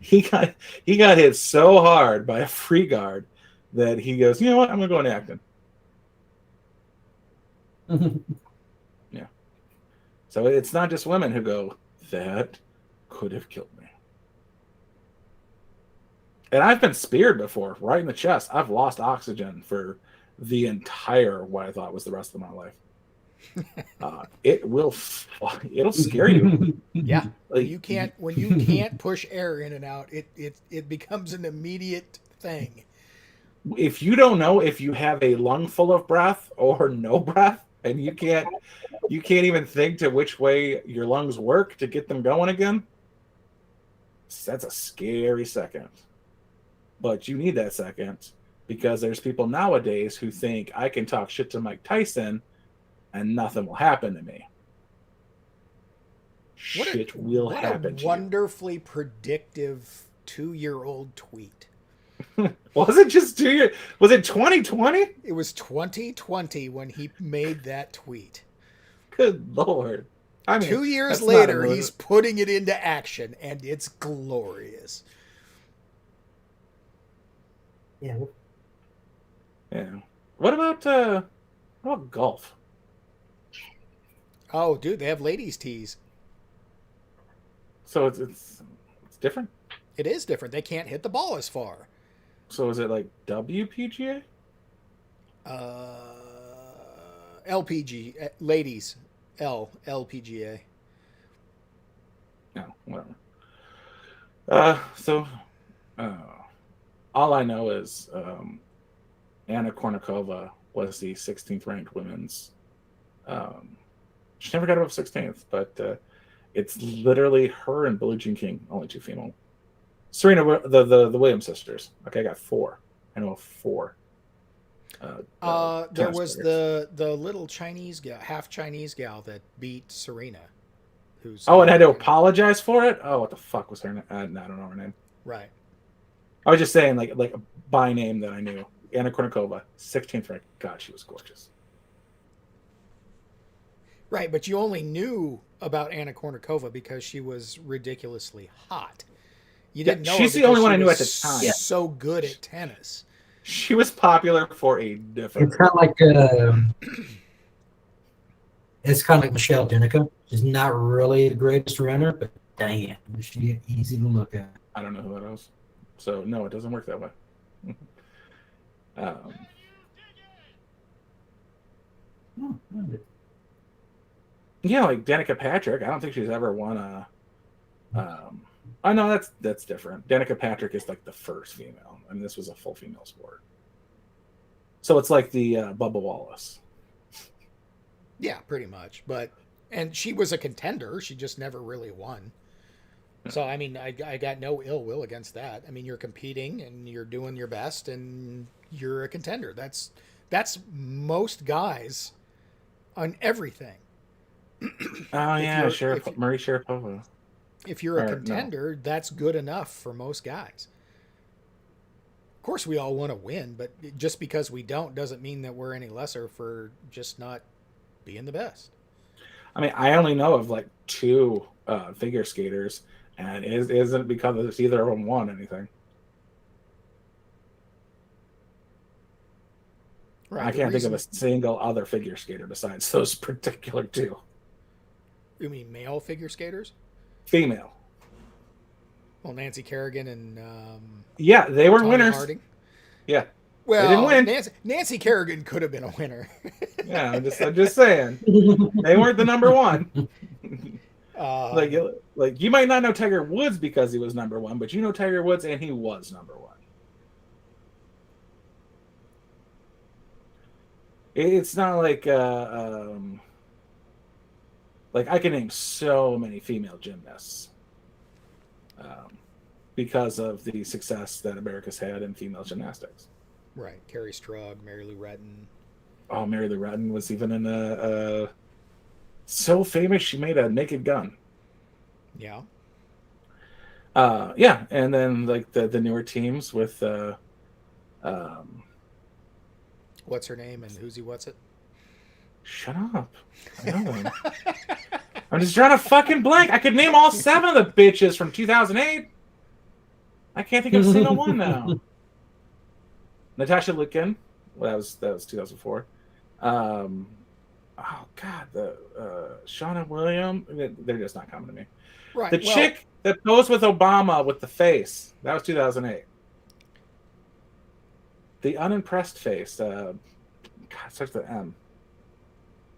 he got hit so hard by a free guard that he goes, you know what, I'm going to go into acting. Yeah. So it's not just women who go, that could have killed me. And I've been speared before, right in the chest. I've lost oxygen for the entire what I thought was the rest of my life. It'll scare you. Yeah, like, when you can't push air in and out, it becomes an immediate thing. If you don't know if you have a lung full of breath or no breath, and you can't even think to which way your lungs work to get them going again, that's a scary second. But you need that second because there's people nowadays who think I can talk shit to Mike Tyson and nothing will happen to me. Shit will happen to you. Wonderfully predictive 2-year-old tweet. Was it just 2 years? Was it 2020? It was 2020 when he made that tweet. Good Lord. I mean, 2 years later, he's putting it into action, and it's glorious. Yeah. Yeah. What about golf? Oh, dude, they have ladies' tees. So it's different. It is different. They can't hit the ball as far. So is it like WPGA? LPG, ladies, LPGA. No, whatever. So all I know is Anna Kournikova was the 16th ranked women's. She never got above 16th, but it's literally her and Billie Jean King, only two female. Serena, the Williams sisters. Okay, I got four. I know of four. There was the little Chinese gal, half Chinese gal that beat Serena. And had to apologize for it. Oh, what the fuck was her name? I don't know her name. Right. I was just saying, like by name that I knew. Anna Kournikova, 16th ranked. God, she was gorgeous. Right, but you only knew about Anna Kournikova because she was ridiculously hot. You didn't know she's the only one I knew at the time. So good at tennis. She was popular for a different. It's kind of like Michelle Dinica. She's not really the greatest runner, but damn, she's easy to look at. I don't know who that is, so no, it doesn't work that way. Yeah, like Danica Patrick. I don't think she's ever won a. I know that's different. Danica Patrick is like the first female, and this was a full female sport. So it's like the Bubba Wallace. Yeah, pretty much. And she was a contender. She just never really won. So, I mean, I got no ill will against that. I mean, you're competing and you're doing your best and you're a contender. That's most guys on everything. Oh, yeah, Marie Sharapova. If you're a contender, that's good enough for most guys. Of course, we all want to win, but just because we don't doesn't mean that we're any lesser for just not being the best. I mean, I only know of like two figure skaters, and it isn't because either of them won anything. Right, I can't think of a single other figure skater besides those particular two. You mean male figure skaters? Female. Well, Nancy Kerrigan and yeah, they were winners. Harding. Yeah. Well, they didn't win. Nancy Kerrigan could have been a winner. Yeah, I'm just saying. They weren't the number one. Like you might not know Tiger Woods because he was number one, but you know Tiger Woods and he was number one. It's not like I can name so many female gymnasts because of the success that America's had in female gymnastics. Right, Carrie Strug, Mary Lou Retton. Oh, Mary Lou Retton was even in a so famous she made a Naked Gun. Yeah. Yeah, and then like the newer teams with what's her name and who's he? What's it? Shut up! I know them. I'm just trying to fucking blank. I could name all 7 of the bitches from 2008. I can't think of a single one now. Natasha Littken. Well, that was 2004. Oh God, the Shauna Williams. They're just not coming to me. Right. The chick that posed with Obama with the face. That was 2008. The unimpressed face. God, starts with M.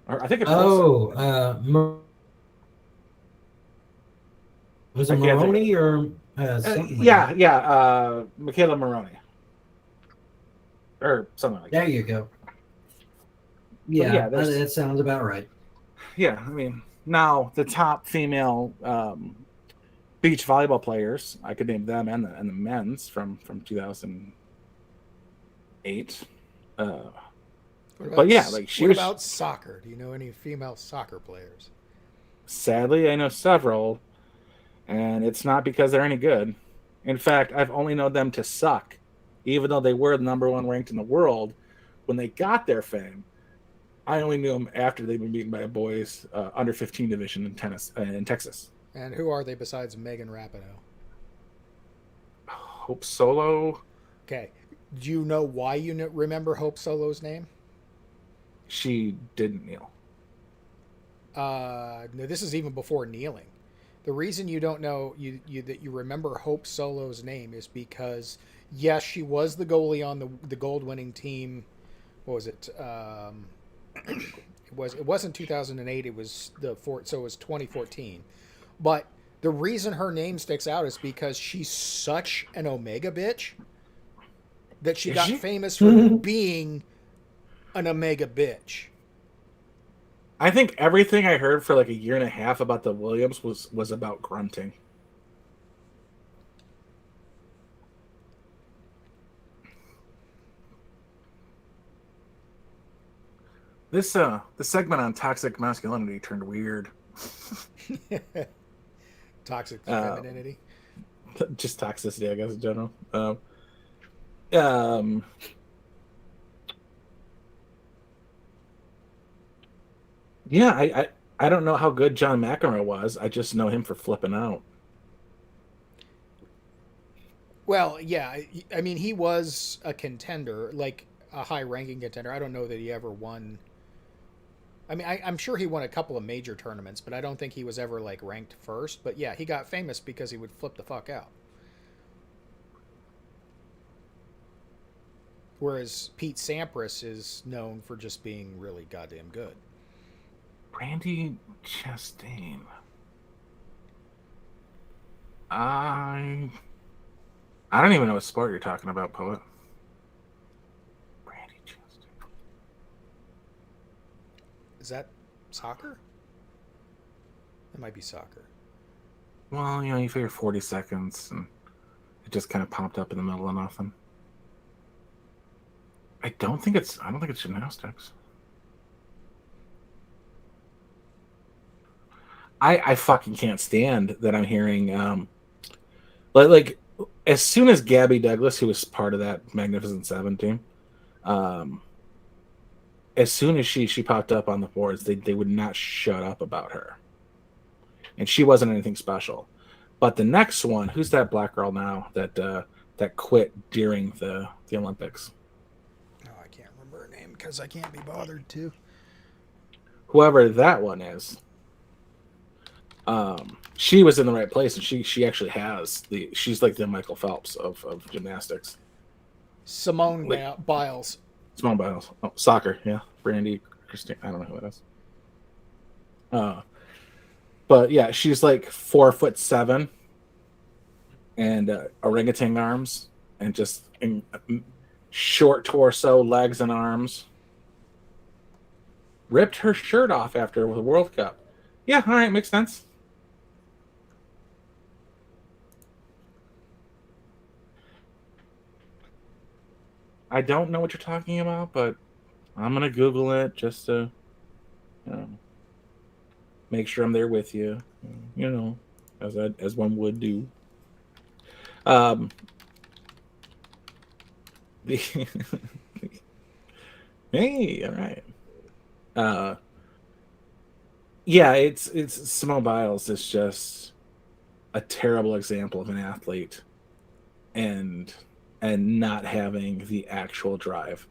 Or I think it's was it Maroney or something? Yeah, Michaela Maroney. Or something like that. There you go. Yeah, that sounds about right. Yeah, I mean, now the top female beach volleyball players, I could name them and the men's from 2008. But yeah, like what about soccer? Do you know any female soccer players? Sadly, I know several, and it's not because they're any good. In fact, I've only known them to suck, even though they were the number 1 ranked in the world when they got their fame. I only knew them after they'd been beaten by a boys under 15 division in Texas. And who are they besides Megan Rapinoe? Hope Solo. Okay. Do you know why you remember Hope Solo's name? She didn't kneel. No, this is even before kneeling. The reason you don't know that you remember Hope Solo's name is because yes, she was the goalie on the gold-winning team. What was it? It wasn't 2008. It was so it was 2014. But the reason her name sticks out is because she's such an Omega bitch that she got famous for being an Omega bitch. I think everything I heard for like a year and a half about the Williams was about grunting. This segment on toxic masculinity turned weird. Toxic femininity. Just toxicity, I guess, in general. Yeah, I don't know how good John McEnroe was. I just know him for flipping out. Well, yeah, I mean, he was a contender, like a high-ranking contender. I don't know that he ever won. I mean, I'm sure he won a couple of major tournaments, but I don't think he was ever, like, ranked first. But, yeah, he got famous because he would flip the fuck out. Whereas Pete Sampras is known for just being really goddamn good. Brandi Chastain. I don't even know what sport you're talking about, poet. Brandi Chastain. Is that soccer? It might be soccer. Well, you figure 40 seconds, and it just kind of popped up in the middle of nothing. I don't think it's gymnastics. I fucking can't stand that I'm hearing like as soon as Gabby Douglas, who was part of that Magnificent Seven team, as soon as she popped up on the boards, they would not shut up about her. And she wasn't anything special. But the next one, who's that black girl now that quit during the Olympics? Oh, I can't remember her name because I can't be bothered to. Whoever that one is. She was in the right place, and she actually has she's like the Michael Phelps of gymnastics. Simone Biles. Simone Biles. Oh, soccer, yeah. Brandi Christine. I don't know who that is. But yeah, she's like 4'7" and orangutan arms and just short torso, legs and arms. Ripped her shirt off after the World Cup. Yeah, all right, makes sense. I don't know what you're talking about, but I'm gonna Google it just to, make sure I'm there with you. As one would do. Hey, all right. Yeah, it's Simone Biles is just a terrible example of an athlete, and not having the actual drive.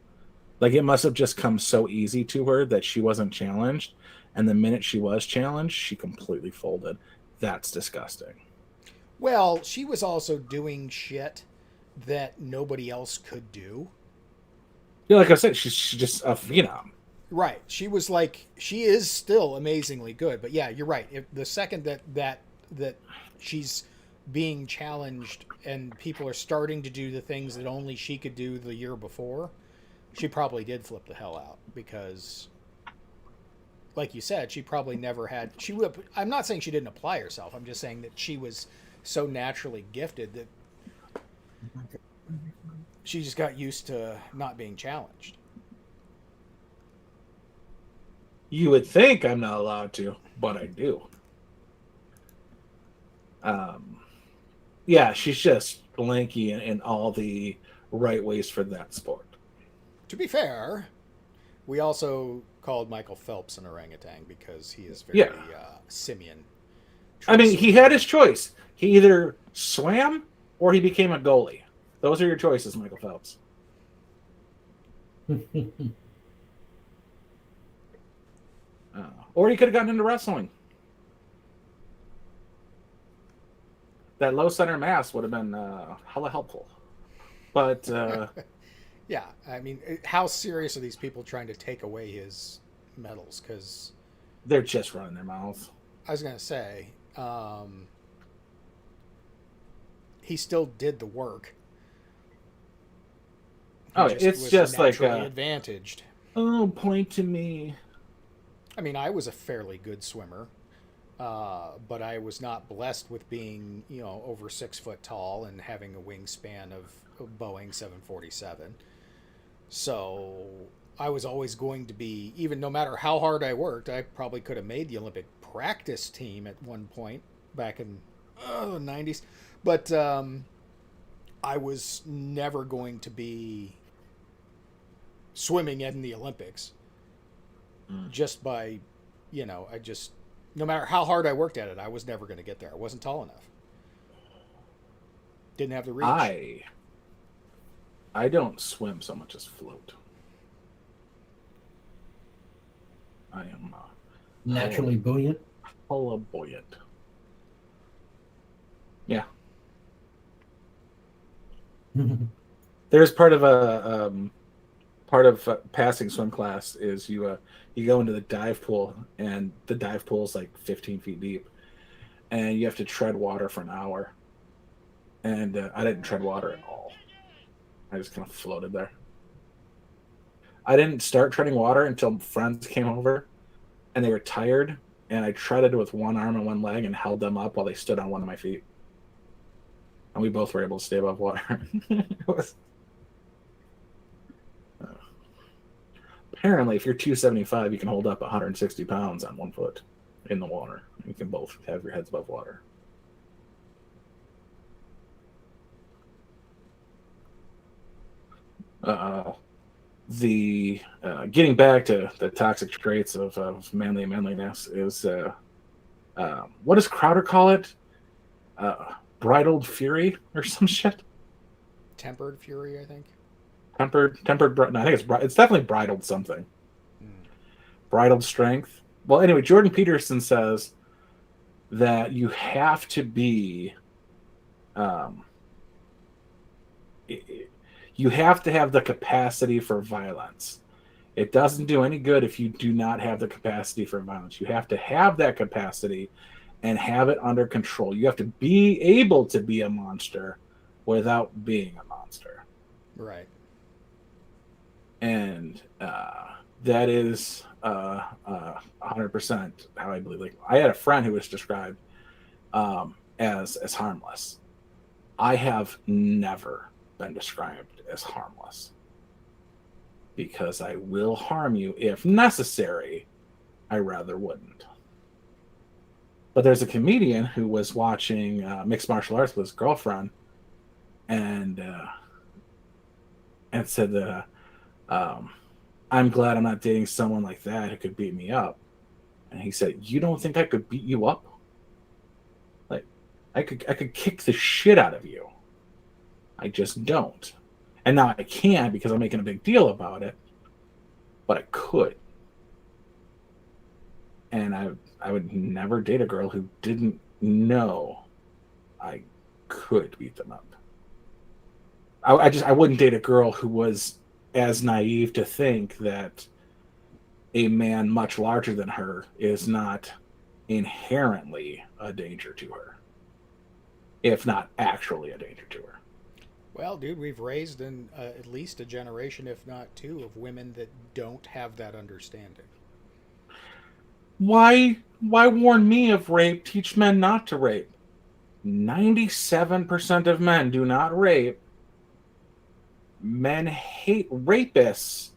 Like, it must have just come so easy to her that she wasn't challenged, and the minute she was challenged, she completely folded. That's disgusting. Well, she was also doing shit that nobody else could do. Yeah, like I said, she's just a phenom. Right. She is still amazingly good. But yeah, you're right. If the second that she's being challenged and people are starting to do the things that only she could do the year before, she probably did flip the hell out, because like you said, she probably never had, I'm not saying she didn't apply herself. I'm just saying that she was so naturally gifted that she just got used to not being challenged. You would think I'm not allowed to, but I do. Yeah, she's just lanky in all the right ways for that sport. To be fair, we also called Michael Phelps an orangutan because he is very simian. I mean, he had his choice. He either swam or he became a goalie. Those are your choices, Michael Phelps. Or he could have gotten into wrestling. That low center mass would have been hella helpful. But yeah, I mean, how serious are these people trying to take away his medals? Because they're just running their mouths. I was gonna say, he still did the work. It's just like advantaged. Oh, point to me. I mean, I was a fairly good swimmer, but I was not blessed with being, over 6 foot tall and having a wingspan of a Boeing 747. So I was always going to be, even no matter how hard I worked, I probably could have made the Olympic practice team at one point back in the 90s. But I was never going to be swimming in the Olympics. Just by, no matter how hard I worked at it, I was never going to get there. I wasn't tall enough. Didn't have the reach. I don't swim so much as float. I am naturally buoyant. Buoyant. Yeah. There's part of passing swim class is you go into the dive pool, and the dive pool is like 15 feet deep, and you have to tread water for an hour. And I didn't tread water at all. I just kind of floated there. I didn't start treading water until friends came over, and they were tired, and I treaded with one arm and one leg and held them up while they stood on one of my feet. And we both were able to stay above water. Apparently, if you're 275, you can hold up 160 pounds on 1 foot in the water. You can both have your heads above water. Getting back to the toxic traits of manliness is what does Crowder call it? Bridled fury or some shit? Tempered fury, I think. Tempered. No, I think it's definitely bridled something. Bridled strength. Well, anyway, Jordan Peterson says that you have to be, you have to have the capacity for violence. It doesn't do any good if you do not have the capacity for violence. You have to have that capacity and have it under control. You have to be able to be a monster without being a monster. Right. And that is 100% how I believe. Like, I had a friend who was described as harmless. I have never been described as harmless because I will harm you if necessary. I rather wouldn't. But there's a comedian who was watching mixed martial arts with his girlfriend, and said that I'm glad I'm not dating someone like that who could beat me up. And he said, "You don't think I could beat you up? Like, I could kick the shit out of you. I just don't. And now I can because I'm making a big deal about it, but I could." And I would never date a girl who didn't know I could beat them up. I wouldn't date a girl who was as naive to think that a man much larger than her is not inherently a danger to her, if not actually a danger to her. Well, dude, we've raised at least a generation, if not two, of women that don't have that understanding. Why warn me of rape? Teach men not to rape. 97% of men do not rape. Men hate rapists.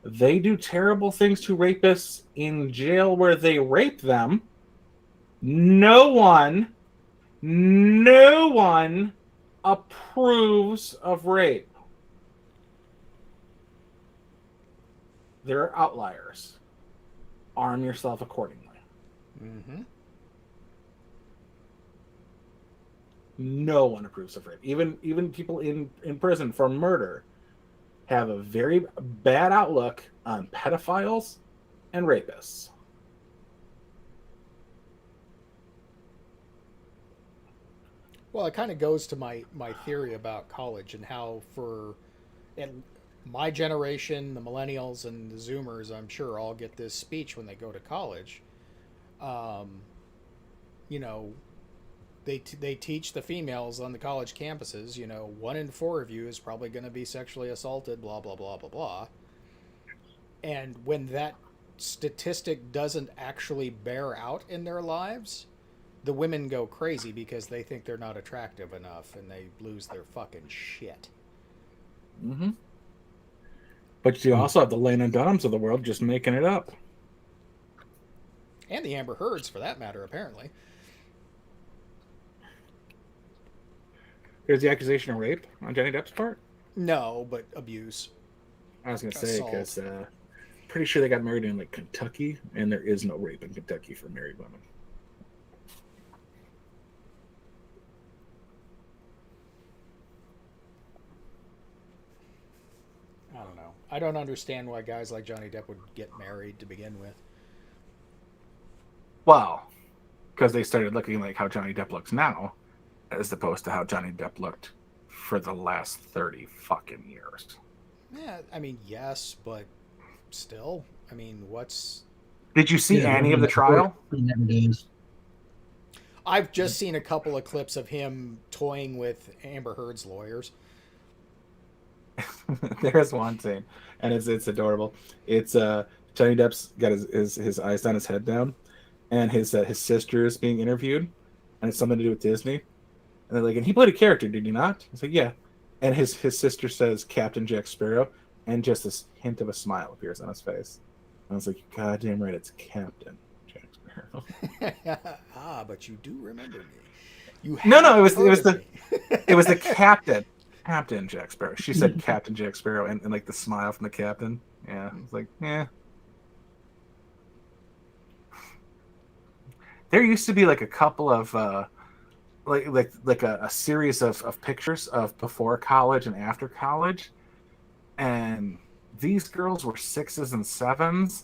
They do terrible things to rapists in jail where they rape them. No one approves of rape. There are outliers. Arm yourself accordingly. Mm-hmm. No one approves of rape. Even people in prison for murder. have a very bad outlook on pedophiles and rapists. Well, it kind of goes to my theory about college and how and my generation, the millennials and the Zoomers, I'm sure all get this speech when they go to college. You know, they teach the females on the college campuses, 1 in 4 of you is probably going to be sexually assaulted, blah, blah, blah, blah, blah. And when that statistic doesn't actually bear out in their lives, the women go crazy because they think they're not attractive enough and they lose their fucking shit. Mm-hmm. But you also have the Lena Dunhams of the world just making it up. And the Amber Heards, for that matter, apparently. There's the accusation of rape on Johnny Depp's part? No, but abuse. I was going to say, because pretty sure they got married in like Kentucky, and there is no rape in Kentucky for married women. I don't know. I don't understand why guys like Johnny Depp would get married to begin with. Well, because they started looking like how Johnny Depp looks now, as opposed to how Johnny Depp looked for the last 30 fucking years. Yeah, I mean, yes, but still, I mean, what's... Did you see any of the trial? He never does. I've just seen a couple of clips of him toying with Amber Heard's lawyers. There's one scene, and it's adorable. It's Johnny Depp's got his eyes down, his head down, and his sister is being interviewed, and it's something to do with Disney. And they're like, and he played a character, did he not? He's like, yeah. And his sister says Captain Jack Sparrow, and just this hint of a smile appears on his face. And I was like, God damn right, it's Captain Jack Sparrow. But you do remember me. No, it was the captain. Captain Jack Sparrow. She said Captain Jack Sparrow, and like the smile from the captain. Yeah, it's like, yeah. There used to be like a couple of like a series of pictures of before college and after college, and these girls were 6s and 7s,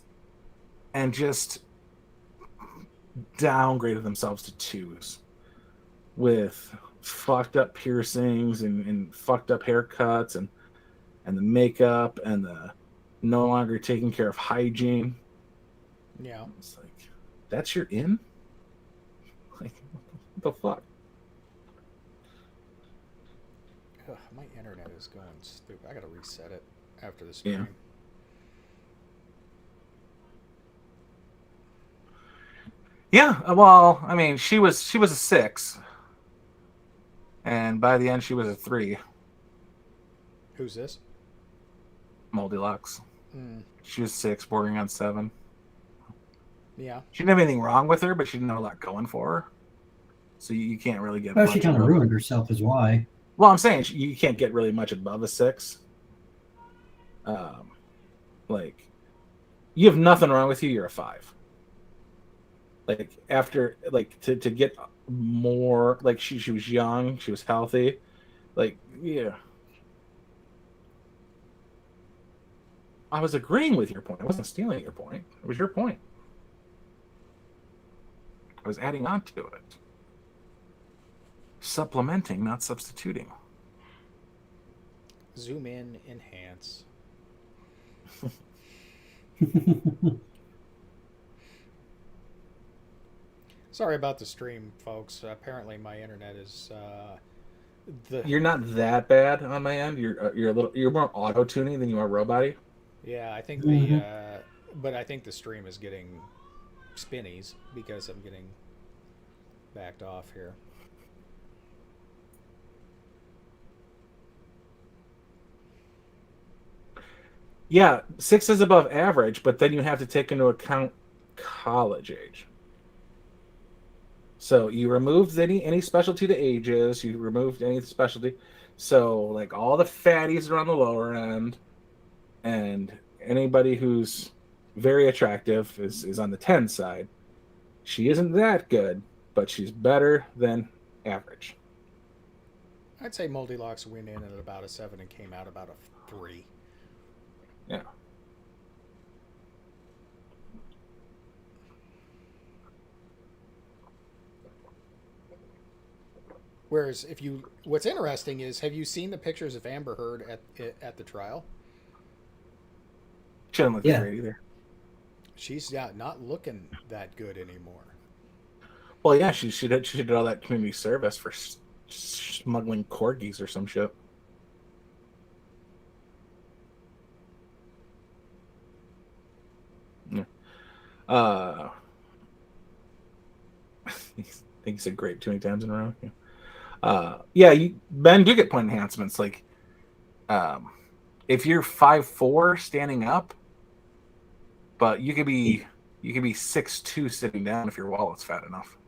and just downgraded themselves to 2s with fucked up piercings and fucked up haircuts and the makeup and the no longer taking care of hygiene. Yeah. It's like, that's your in? Like, what the fuck? Ugh, my internet is going stupid. I gotta reset it after the stream. Yeah, well, I mean, she was a 6. And by the end, she was a 3. Who's this? Moldy Lux. She was 6, bordering on 7. Yeah. She didn't have anything wrong with her, but she didn't have a lot going for her. So you can't really get. Well, she kind of ruined herself, is why. Well, I'm saying you can't get really much above a 6. Like, you have nothing wrong with you. You're a 5. Like after, like to get more, like she was young, she was healthy, like yeah. I was agreeing with your point. I wasn't stealing your point. It was your point. I was adding on to it. Supplementing, not substituting. Zoom in, enhance. Sorry about the stream, folks. Apparently, my internet is You're not that bad on my end. You're more auto tuning than you are robot-y. Yeah, I think but I think the stream is getting spinnies because I'm getting backed off here. Yeah, 6 is above average, but then you have to take into account college age. So you removed any specialty to ages. You removed any specialty. So like all the fatties are on the lower end, and anybody who's very attractive is on the 10 side. She isn't that good, but she's better than average. I'd say Moldy Locks went in at about a 7 and came out about a 3. Yeah. Whereas what's interesting is, have you seen the pictures of Amber Heard at the trial? She doesn't look that great either. She's not looking that good anymore. Well, yeah, she did all that community service for smuggling corgis or some shit. Yeah. I think he said grape too many times in a row. Yeah. Men do get point enhancements. Like, if you're 5'4" standing up, but you could be 6'2" sitting down if your wallet's fat enough.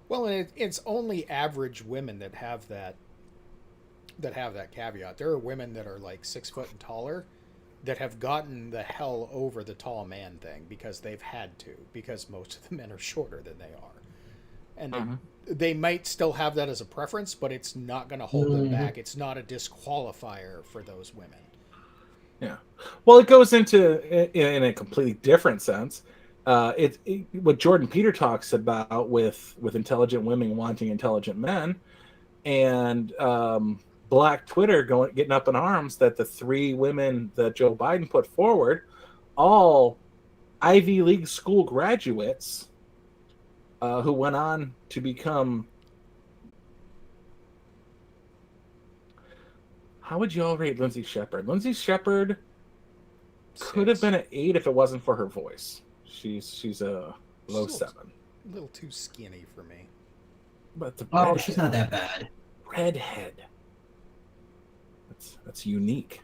Well, and it's only average women that have that caveat. There are women that are like 6 foot and taller that have gotten the hell over the tall man thing because they've had to, because most of the men are shorter than they are. And they might still have that as a preference, but it's not going to hold them back. It's not a disqualifier for those women. Yeah. Well, it goes into in a completely different sense. What Jordan Peter talks about with intelligent women wanting intelligent men, and Black Twitter getting up in arms that the 3 women that Joe Biden put forward, all Ivy League school graduates, who went on to become. How would you all rate Lindsay Shepard? Lindsay Shepard could have been an 8 if it wasn't for her voice. She's a low 7. A little too skinny for me. But she's not that bad. Redhead. That's unique.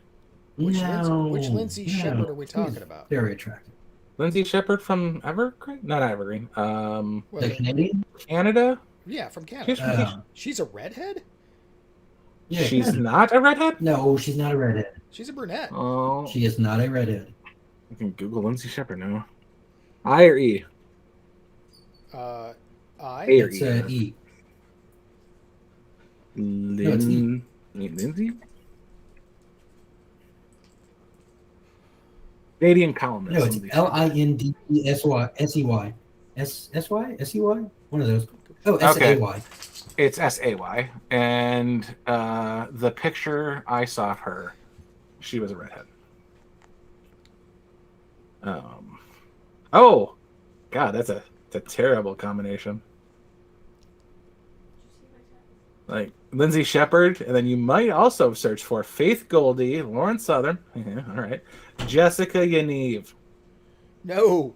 Which Lindsay Shepard are we talking about? Very attractive. Lindsay Shepard from Evergreen? Not Evergreen. The Canadian? Canada? Yeah, from Canada. She's a redhead? Yeah, she's not a redhead? No, she's not a redhead. She's a brunette. Oh. She is not a redhead. You can Google Lindsay Shepard now. I or E? I? It's E. Lindsay? Canadian columnist. No, it's Lindsay-SEY. S-Y? S-E-Y? One of those. Oh, S-A-Y. It's S-A-Y. And the picture I saw of her, she was a redhead. Oh, God, that's a terrible combination. Like Lindsay Shepard, and then you might also search for Faith Goldie, Lauren Southern. Yeah, all right, Jessica Yaniv. No,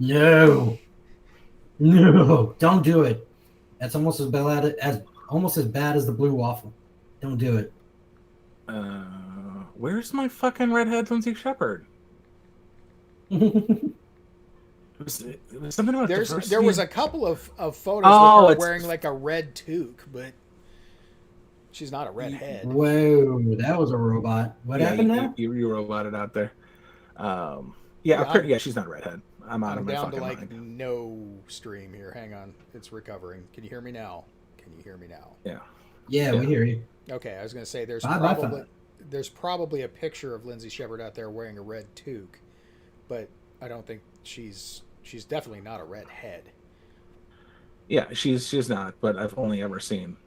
don't do it. That's almost as bad as the blue waffle. Don't do it. Where's my fucking redhead Lindsay Shepard? It was something about diversity. There was a couple of photos with her wearing like a red toque, but she's not a redhead. Whoa, that was a robot. What happened there? You roboted out there. She's not a redhead. I'm out of my fucking mind. I'm down to no stream here. Hang on, it's recovering. Can you hear me now? Yeah, we hear you. Okay, I was going to say there's probably a picture of Lindsay Shepard out there wearing a red toque, but I don't think she's definitely not a redhead. Yeah, she's not, but I've only ever seen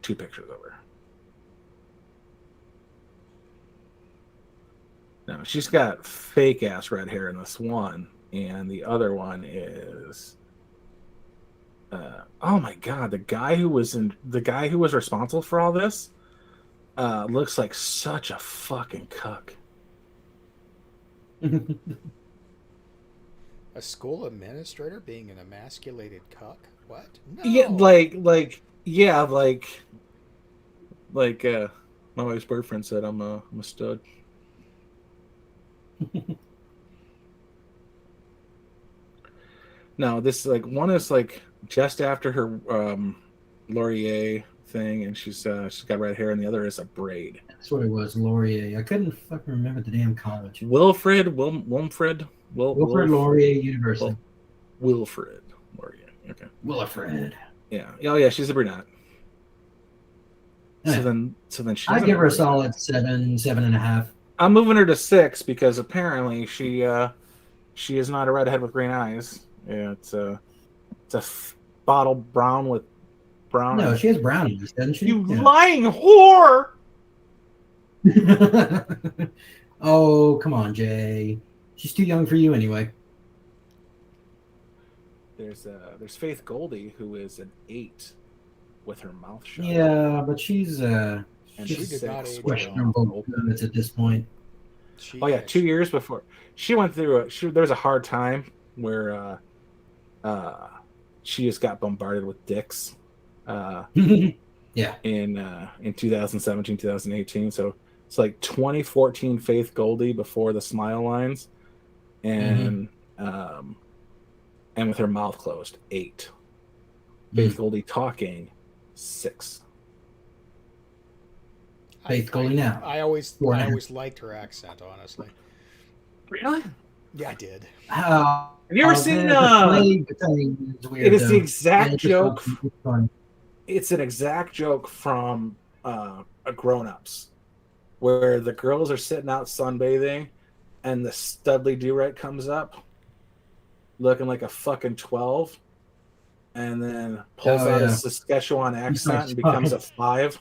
2 pictures of her. No, she's got fake ass red hair in this one, and the other one is oh my God, the guy who was responsible for all this looks like such a fucking cuck. A school administrator being an emasculated cuck? What? No. Yeah, like my wife's boyfriend said, I'm a stud. No, this one is just after her Laurier thing, and she's got red hair, and the other is a braid. That's what it was, Laurier. I couldn't fucking remember the damn college. Wilfrid Laurier University. Wilfrid Laurier. Okay. Wilfrid. Yeah. Oh yeah, she's a brunette. So then she. I'd give her a solid 7.5. I'm moving her to 6 because apparently she is not a redhead with green eyes. Yeah, it's a bottle brown with brown. No, she has brown eyes, doesn't she? You lying whore! Oh, come on, Jay. She's too young for you anyway. There's Faith Goldie, who is an 8 with her mouth shut. Yeah, but she's and she did not age questionable at this point. 2 years before she went through there was a hard time where she just got bombarded with dicks. Yeah. In 2017, 2018. So it's like 2014 Faith Goldie before the smile lines, and with her mouth closed, 8. Faith Goldie talking, 6. Faith Goldie now. I always liked her accent, honestly. Really? Yeah, I did. Have you ever seen? It is the exact joke. It's an exact joke from Grown Ups, where the girls are sitting out sunbathing, and the Studley Do-Right comes up, looking like a fucking 12, and then pulls out a Saskatchewan accent and becomes a 5.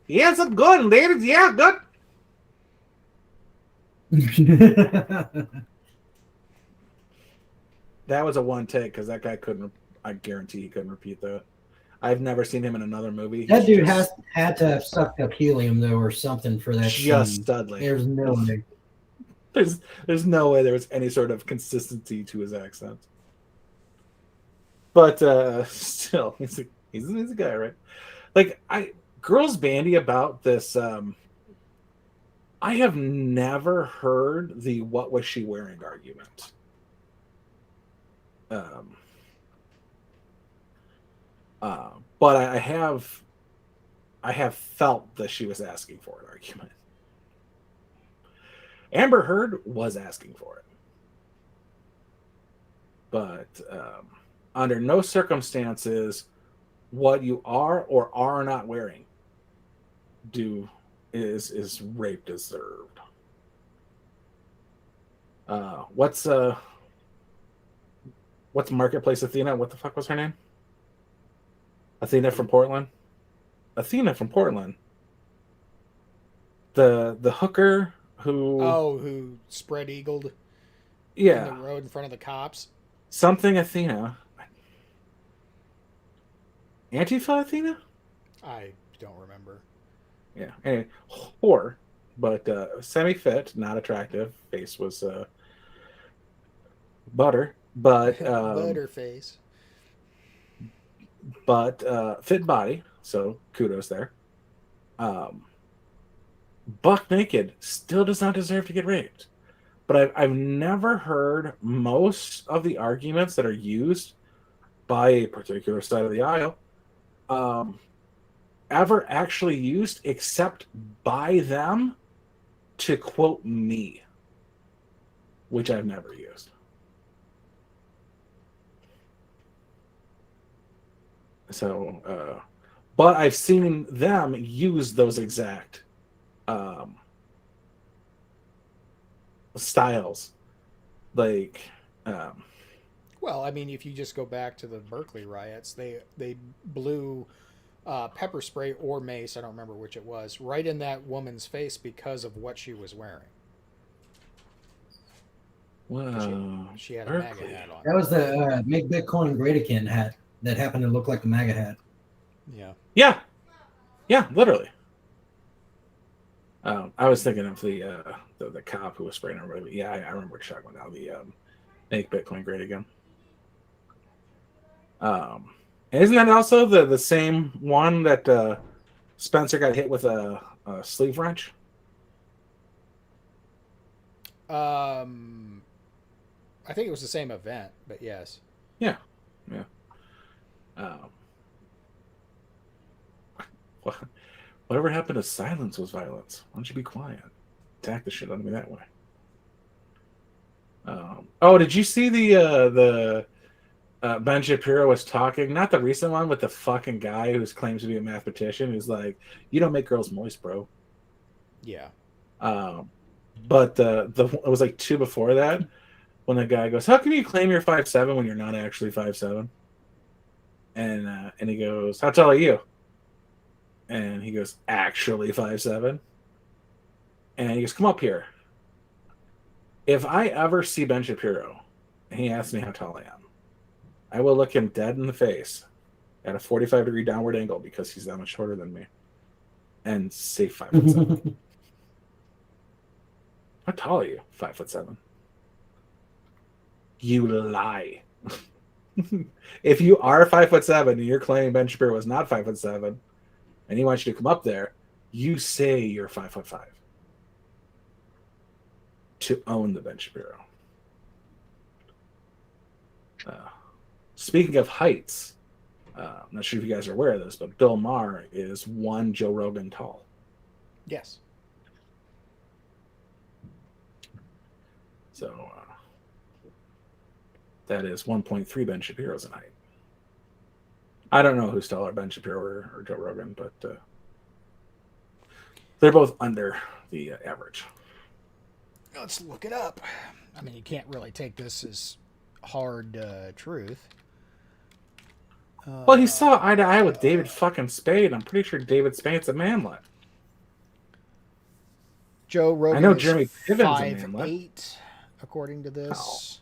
Yes, it's good, ladies. Yeah, good. That was a one take because that guy couldn't. I guarantee he couldn't repeat that. I've never seen him in another movie. That dude had to have sucked up helium though, or something for that. Just Studley. There's no way. There's no way there was any sort of consistency to his accent. But still, he's a guy, right? Like girls bandy about this. I have never heard the "what was she wearing" argument. But I have felt that she was asking for an argument. Amber Heard was asking for it, but under no circumstances what you are or are not wearing is rape deserved. What's Marketplace Athena? What the fuck was her name? Athena from Portland. The hooker who spread eagled in the road in front of the cops. Something Athena. Antifa Athena? I don't remember. Yeah. Anyway, whore, but semi-fit, not attractive. Face was butter, but butterface. But fit body, so kudos there. Buck naked, still does not deserve to get raped. But I've never heard most of the arguments that are used by a particular side of the aisle ever actually used except by them to quote me, which I've never used. So, but I've seen them use those exact styles. Like, well, I mean, if you just go back to the Berkeley riots, they blew pepper spray or mace, I don't remember which it was, right in that woman's face because of what she was wearing. Whoa. She had a MAGA hat on. That was the Make Bitcoin Great Again hat that happened to look like the MAGA hat. Yeah. Yeah, literally. I was thinking of the cop who was spraying her. Yeah, I remember what you're talking about now. The Make Bitcoin Great Again. Isn't that also the same one that Spencer got hit with a sleeve wrench? I think it was the same event, but yes. Yeah. Whatever happened to silence was violence. Why don't you be quiet? Attack the shit out of me that way. Did you see the Ben Shapiro was talking, not the recent one, with the fucking guy who claims to be a mathematician, who's like, "You don't make girls moist, bro." Yeah. But it was like 2 before that, when the guy goes, "How can you claim you're 5'7" when you're not actually 5'7"? And he goes, "How tall are you?" And he goes, "Actually 5'7". And he goes, "Come up here. If I ever see Ben Shapiro and he asks me how tall I am, I will look him dead in the face at a 45-degree downward angle because he's that much shorter than me, and say 5'7". How tall are you? 5'7". You lie. If you are 5'7" and you're claiming Ben Shapiro was not 5'7", and he wants you to come up there, you say you're 5'5" to own the Ben Shapiro. Speaking of heights, I'm not sure if you guys are aware of this, but Bill Maher is 1 Joe Rogan tall. Yes. So that is 1.3 Ben Shapiro's in height. I don't know who's taller, Ben Shapiro or Joe Rogan, but they're both under the average. Let's look it up. I mean, you can't really take this as hard truth. Well, he saw eye to eye with David fucking Spade. I'm pretty sure David Spade's a manlet. Joe Rogan I know is Jeremy Piven's a manlet. 5'8", according to this.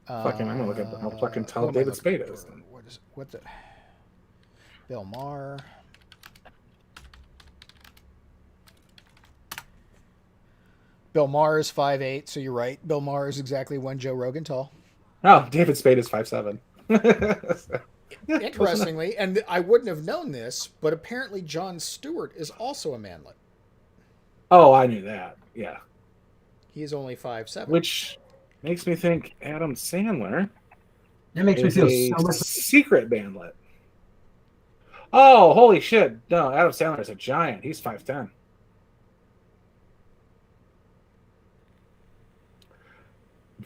Fucking, I'm gonna look at how fucking who tall am I David looking Spade for? is. What the? Bill Maher. Bill Maher is 5'8", so you're right. Bill Maher is exactly 1 Joe Rogan tall. Oh, David Spade is 5'7". Interestingly, and I wouldn't have known this, but apparently Jon Stewart is also a manlet. Oh, I knew that. Yeah. He is only 5'7". Which makes me think Adam Sandler That makes me is feel a so much. secret manlet. Oh, holy shit. No, Adam Sandler is a giant. He's 5'10".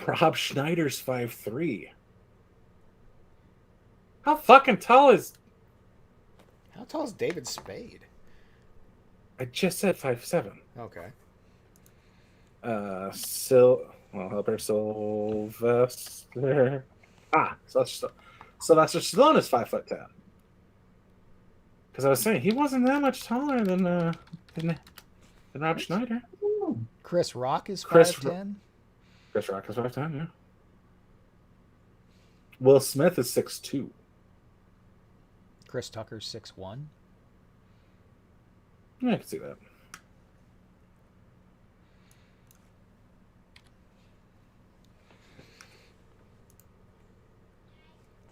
Rob Schneider's 5'3". How fucking tall is... How tall is David Spade? I just said 5'7". Okay. Helper Sylvester. Sylvester Stallone is 5'10". Because I was saying he wasn't that much taller than Rob Schneider. Chris Rock is Chris 5'10". Chris Rock is 5'10", yeah. Will Smith is 6'2". Chris Tucker's 6'1". Yeah, I can see that.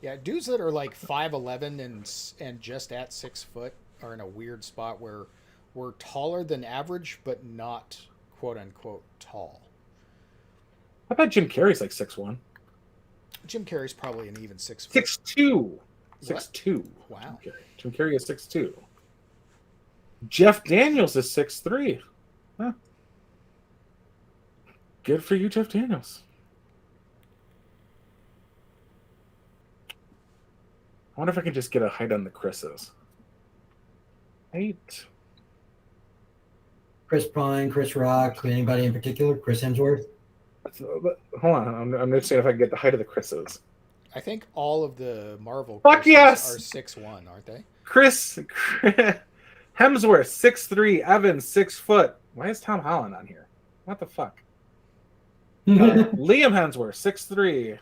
Yeah, dudes that are like 5'11" and just at 6 foot are in a weird spot where we're taller than average, but not quote unquote tall. I bet Jim Carrey's like 6'1". Jim Carrey's probably an even 6 foot. 6'2". 6'2". Wow. Jim Carrey is 6'2". Jeff Daniels is 6'3". Huh. Good for you, Jeff Daniels. I wonder if I can just get a height on the Chris's. Height. Chris Pine, Chris Rock, anybody in particular? Chris Hemsworth? Hold on. I'm just saying if I can get the height of the Chris's. I think all of the Marvel Fuck Chris's yes! are 6'1", aren't they? Chris Hemsworth, 6'3". Evans, 6 foot. Why is Tom Holland on here? What the fuck? Liam Hemsworth, 6'3".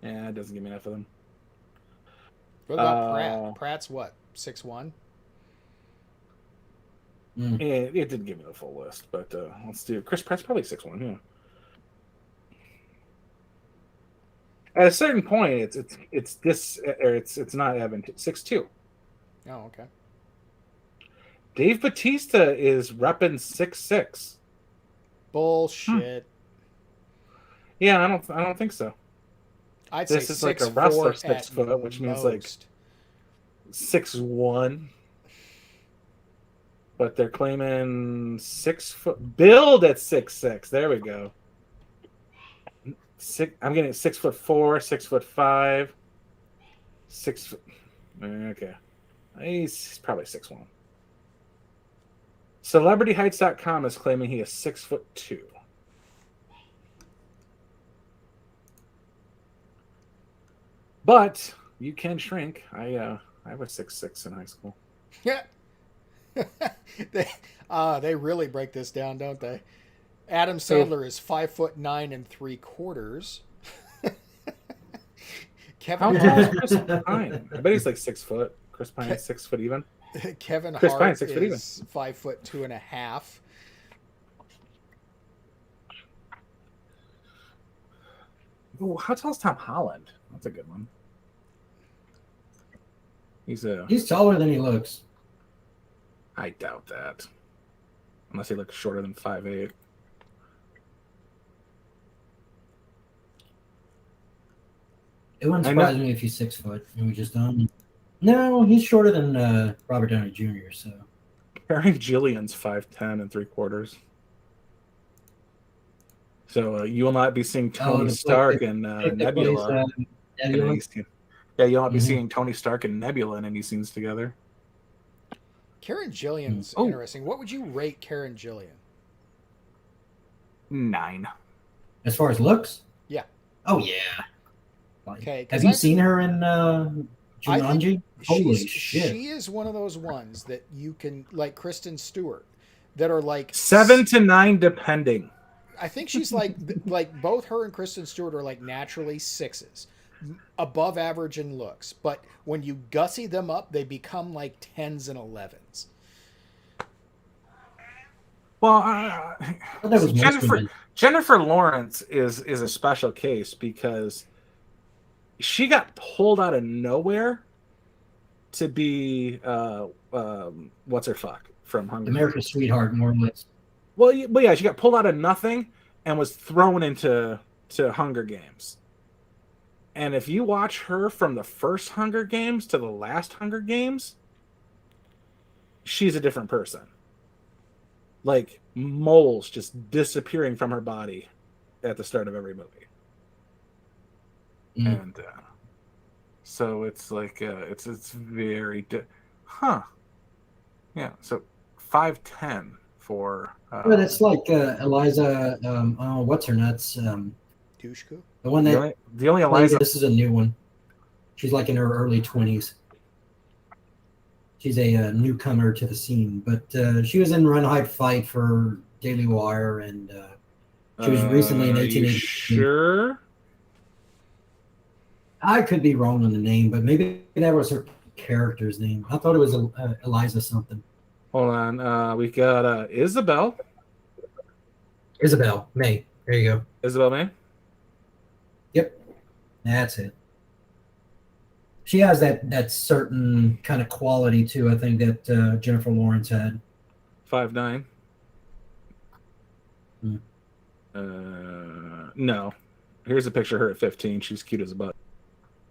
Yeah, it doesn't give me enough of them. What about Pratt? Pratt's what, 6'1"? Yeah, it didn't give me the full list, but let's do Chris Pratt's probably 6'1", yeah. At a certain point, it's not Evan 6'2". Oh, okay. Dave Bautista is repping 6'6". Bullshit. Yeah, I don't think so. I'd This say is like a 6'4" wrestler at 6 foot, which means like most. 6'1". But they're claiming 6 foot build at 6'6". There we go. I'm getting 6'4", 6'5", 6 foot. Okay, he's probably 6'1". CelebrityHeights.com is claiming he is 6'2". But you can shrink. I was 6'6" in high school. Yeah. They really break this down, don't they? Adam Sandler is 5'9" 3/4. Kevin How tall is Chris Pine? I bet he's like 6 foot. Chris Pine is 6 foot even. Kevin Chris Hart Pine, 6 foot is 5'2.5". Ooh, how tall is Tom Holland? That's a good one. He's taller than he looks. I doubt that. Unless he looks shorter than 5'8". It wouldn't surprise me if he's 6 foot. And we just don't. No, he's shorter than Robert Downey Jr. So. Karen Gillian's 5'10" 3/4. So you will not be seeing Tony Stark and Nebula. Yeah, you'll not be seeing Tony Stark and Nebula in any scenes together. Karen Gillian's interesting. What would you rate Karen Gillian? 9. As far as looks? Yeah. Oh yeah. Okay. Have you seen her in Jumanji? Holy shit! She is one of those ones that you can, like Kristen Stewart, that are like 7 to 9 depending. I think she's like both her and Kristen Stewart are like naturally 6s, above average in looks. But when you gussy them up, they become like 10s and 11s. Well, Jennifer Lawrence is a special case because she got pulled out of nowhere to be what's her fuck from Hunger America's Sweetheart, more or less. Well, yeah, she got pulled out of nothing and was thrown into Hunger Games. And if you watch her from the first Hunger Games to the last Hunger Games, she's a different person. Like moles just disappearing from her body at the start of every movie. And so it's like it's very yeah. So 5'10" for. But it's like Eliza. What's her nuts? Dushku. The one that the only Eliza. This is a new one. She's like in her early 20s. She's a newcomer to the scene, but she was in Run, Hide, Fight for Daily Wire, and she was recently in 1880. Sure. I could be wrong on the name, but maybe that was her character's name. I thought it was Eliza something. Hold on. We got Isabel. Isabel May. There you go. Isabel May? Yep. That's it. She has that certain kind of quality, too, I think, that Jennifer Lawrence had. 5'9". No. Here's a picture of her at 15. She's cute as a butt.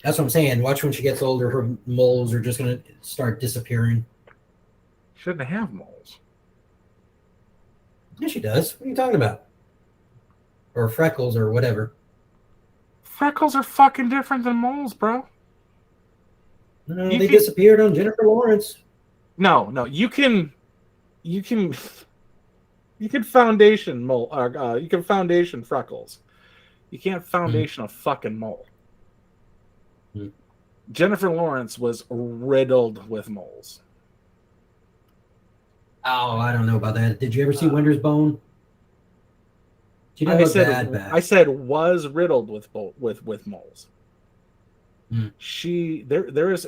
That's what I'm saying. Watch when she gets older, her moles are just going to start disappearing. Shouldn't have moles. Yeah, she does. What are you talking about? Or freckles or whatever. Freckles are fucking different than moles, bro. No, they disappeared on Jennifer Lawrence. No. You can foundation mole. You can foundation freckles. You can't foundation a fucking mole. Jennifer Lawrence was riddled with moles. Oh, I don't know about that. Did you ever see Winter's Bone? She didn't look bad. I said was riddled with moles. There is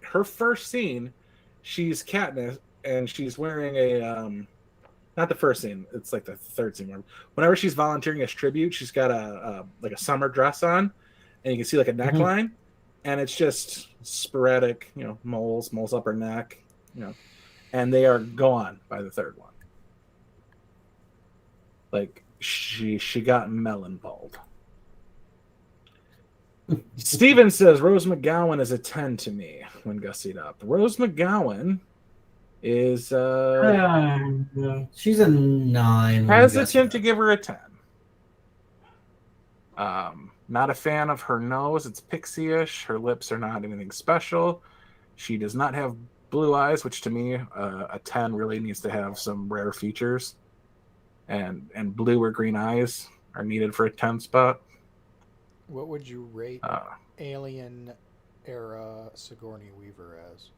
her first scene, she's Katniss and she's wearing a not the first scene, it's like the third scene. Whenever she's volunteering as tribute, she's got a summer dress on, and you can see like a neckline, and it's just sporadic, moles up her neck, and they are gone by the third one. Like she got melon balled. Steven says Rose McGowan is a 10 to me when gussied up. Rose McGowan is she's a 9. Hesitant to give her a 10. Not a fan of her nose. It's pixie-ish. Her lips are not anything special. She does not have blue eyes, which to me, a 10 really needs to have some rare features. And blue or green eyes are needed for a 10 spot. What would you rate Alien era Sigourney Weaver as?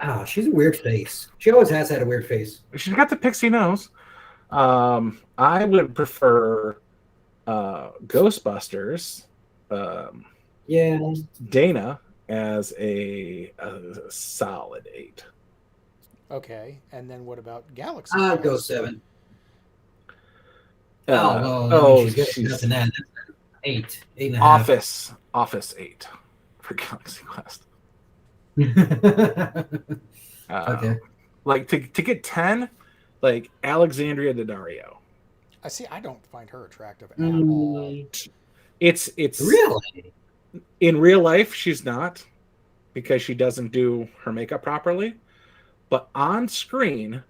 Oh, she's a weird face. She always has had a weird face. She's got the pixie nose. I would prefer Ghostbusters. Yeah. Dana as a solid 8. Okay, and then what about Galaxy? I'd go 7. She's nothing that. 8, 8.5. Office 8 for Galaxy Quest. Okay. Like to get 10, like Alexandria Daddario. I don't find her attractive at all. It's really, in real life she's not, because she doesn't do her makeup properly. But on screen,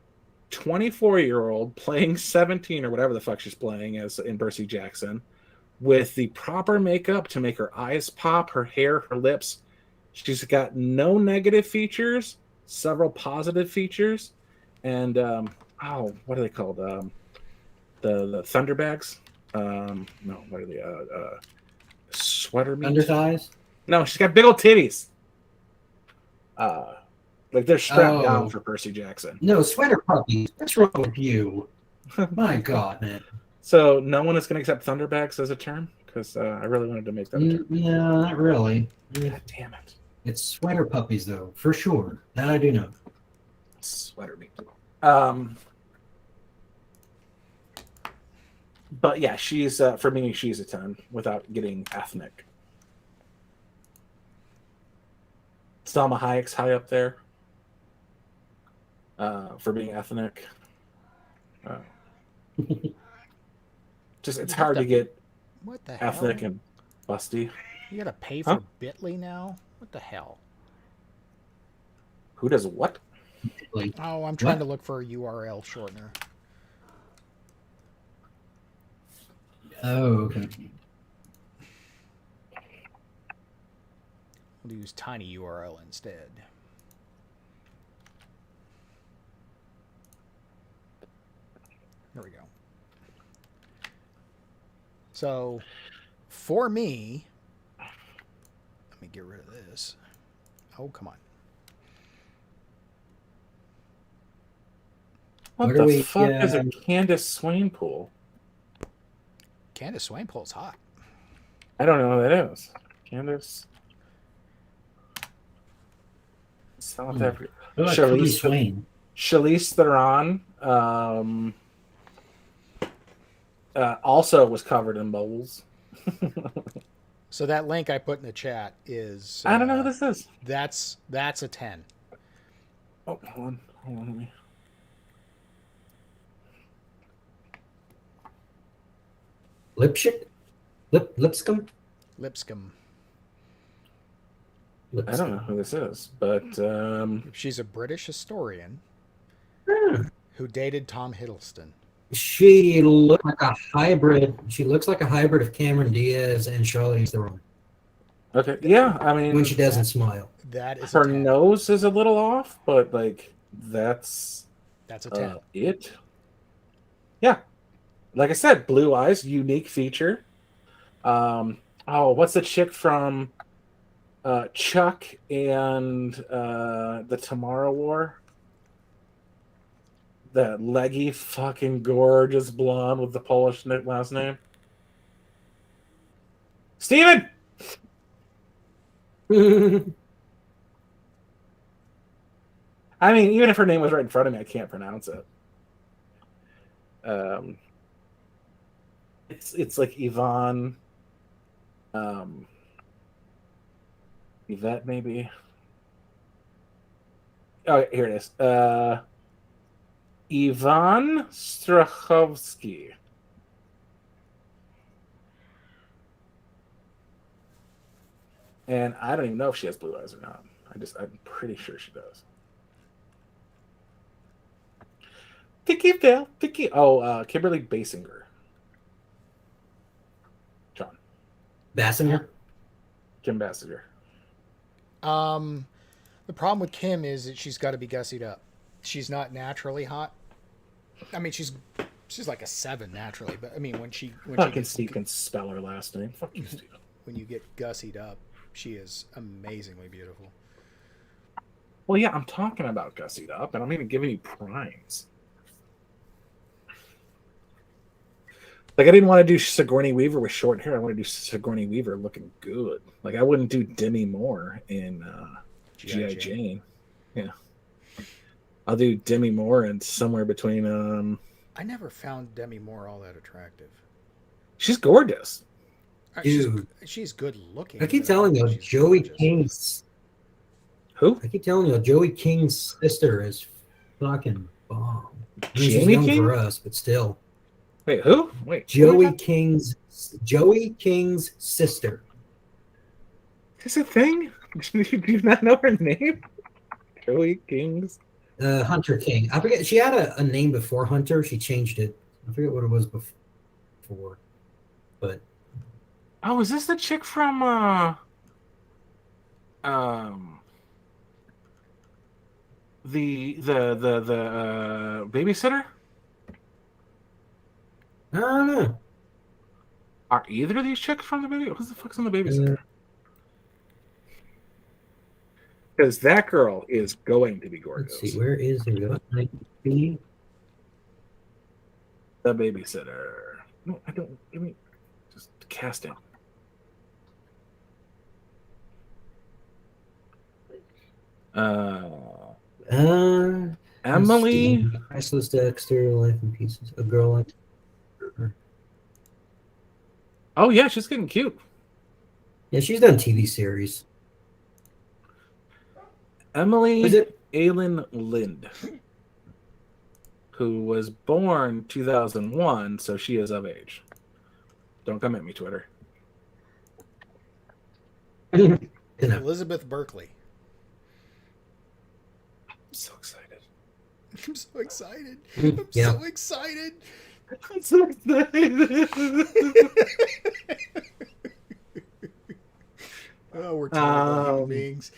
24-year-old playing 17 or whatever the fuck she's playing as in Percy Jackson, with the proper makeup to make her eyes pop, her hair, her lips. She's got no negative features, several positive features, and what are they called? The Thunderbags? No, what are they? Sweater meat? Under thighs? No, she's got big old titties. Like they're strapped down for Percy Jackson. No, sweater puppies. What's wrong with you? My God, man. So no one is going to accept Thunderbags as a term? Because I really wanted to make that a term. No, not really. God damn it. It's sweater puppies, though, for sure. That I do know. Sweater meat. But yeah, she's for me, she's a 10 without getting ethnic. Salma Hayek's high up there for being ethnic. Just it's hard to get what the ethnic hell? and busty. You gotta pay for Bitly now? What the hell? Who does what? Oh, I'm trying to look for a URL shortener. Oh, okay. We'll use tiny URL instead. There we go. So, for me, let me get rid of this. Oh, come on. What the fuck is a Candace Swainpool? Candace Swainpool's hot. I don't know who that is. Candace. South Africa. Charlize Theron also was covered in bubbles. So that link I put in the chat is... I don't know who this is. That's a 10. Oh, hold on. Let me... Lipscomb? Lipscomb. I don't know who this is, but she's a British historian who dated Tom Hiddleston. She looks like a hybrid. She looks like a hybrid of Cameron Diaz and Charlize Theron. Okay, yeah, I mean, when she doesn't smile, that is her nose is a little off, but like that's a 10. It, yeah, like I said, blue eyes, unique feature. What's the chick from Chuck and the Tomorrow War? That leggy, fucking gorgeous blonde with the Polish last name. Steven! I mean, even if her name was right in front of me, I can't pronounce it. It's like Yvonne, Yvette maybe. Oh, here it is. Ivan Strachowski. And I don't even know if she has blue eyes or not. I'm pretty sure she does. Kimberly Basinger. Basinger? Kim Basinger. The problem with Kim is that she's got to be gussied up. She's not naturally hot. I mean, she's like a 7 naturally, but I mean, when she Steve can spell her last name. Fuck you, Steve. When you get gussied up, she is amazingly beautiful. Well, yeah, I'm talking about gussied up, and I'm even giving you primes. Like, I didn't want to do Sigourney Weaver with short hair. I want to do Sigourney Weaver looking good. Like, I wouldn't do Demi Moore in G.I. Jane. Yeah. I'll do Demi Moore and somewhere between... I never found Demi Moore all that attractive. She's gorgeous. Dude. She's good looking. I keep telling you, Joey King's... Who? I keep telling you, Joey King's sister is fucking bomb. I mean, she's Jamie young King? for us, but still. Wait, who? Wait. Joey King's sister. Is this a thing? Do you not know her name? Joey King's? Hunter King. I forget. She had a name before Hunter. She changed it. I forget what it was before. But oh, is this the chick from the babysitter? I don't know. Are either of these chicks from the baby? Who the fuck's on the babysitter? Because that girl is going to be gorgeous. Let's see, where is it? The babysitter. No, I don't. I mean, just casting. Emily. Priceless Dexter, Life in Pieces. A girl like her. Oh yeah, she's getting cute. Yeah, she's done TV series. Emily Aylin Lind, who was born 2001, so she is of age. Don't come at me, Twitter. Elizabeth Berkley. I'm so excited. I'm so excited. Yeah. So excited. I'm so excited. Oh, we're terrible human beings.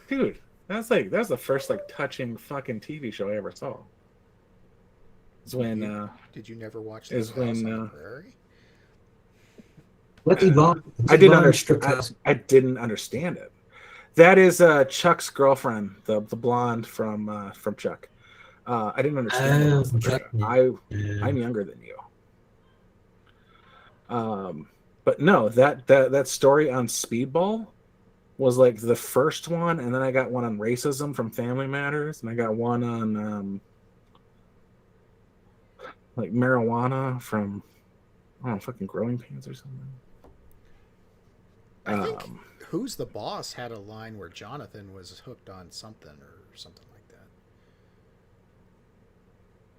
Dude, that's the first like touching fucking TV show I ever saw. Is when did you never watch is House on when the Prairie? I didn't understand it. That is Chuck's girlfriend, the blonde from Chuck. I didn't understand that. I'm younger than you. But no, that story on Speedball was like the first one, and then I got one on racism from Family Matters, and I got one on like marijuana from fucking Growing Pains or something. I think Who's the Boss had a line where Jonathan was hooked on something or something like that.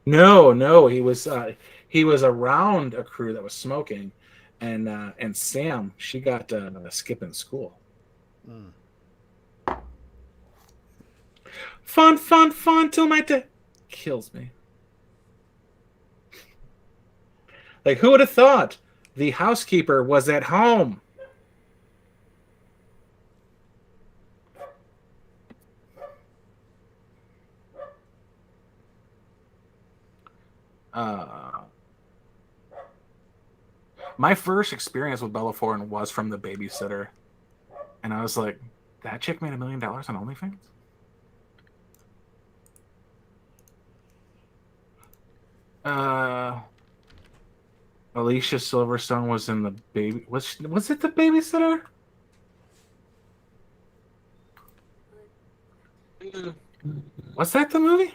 No, he was around a crew that was smoking, and Sam, she got skipping school. Mm. Fun till my day kills me. Like, who would have thought the housekeeper was at home? My first experience with Bella Thorne was from The Babysitter, and I was like, that chick made $1 million on OnlyFans? Alicia Silverstone was in The Baby... Was it The Babysitter? Was that the movie?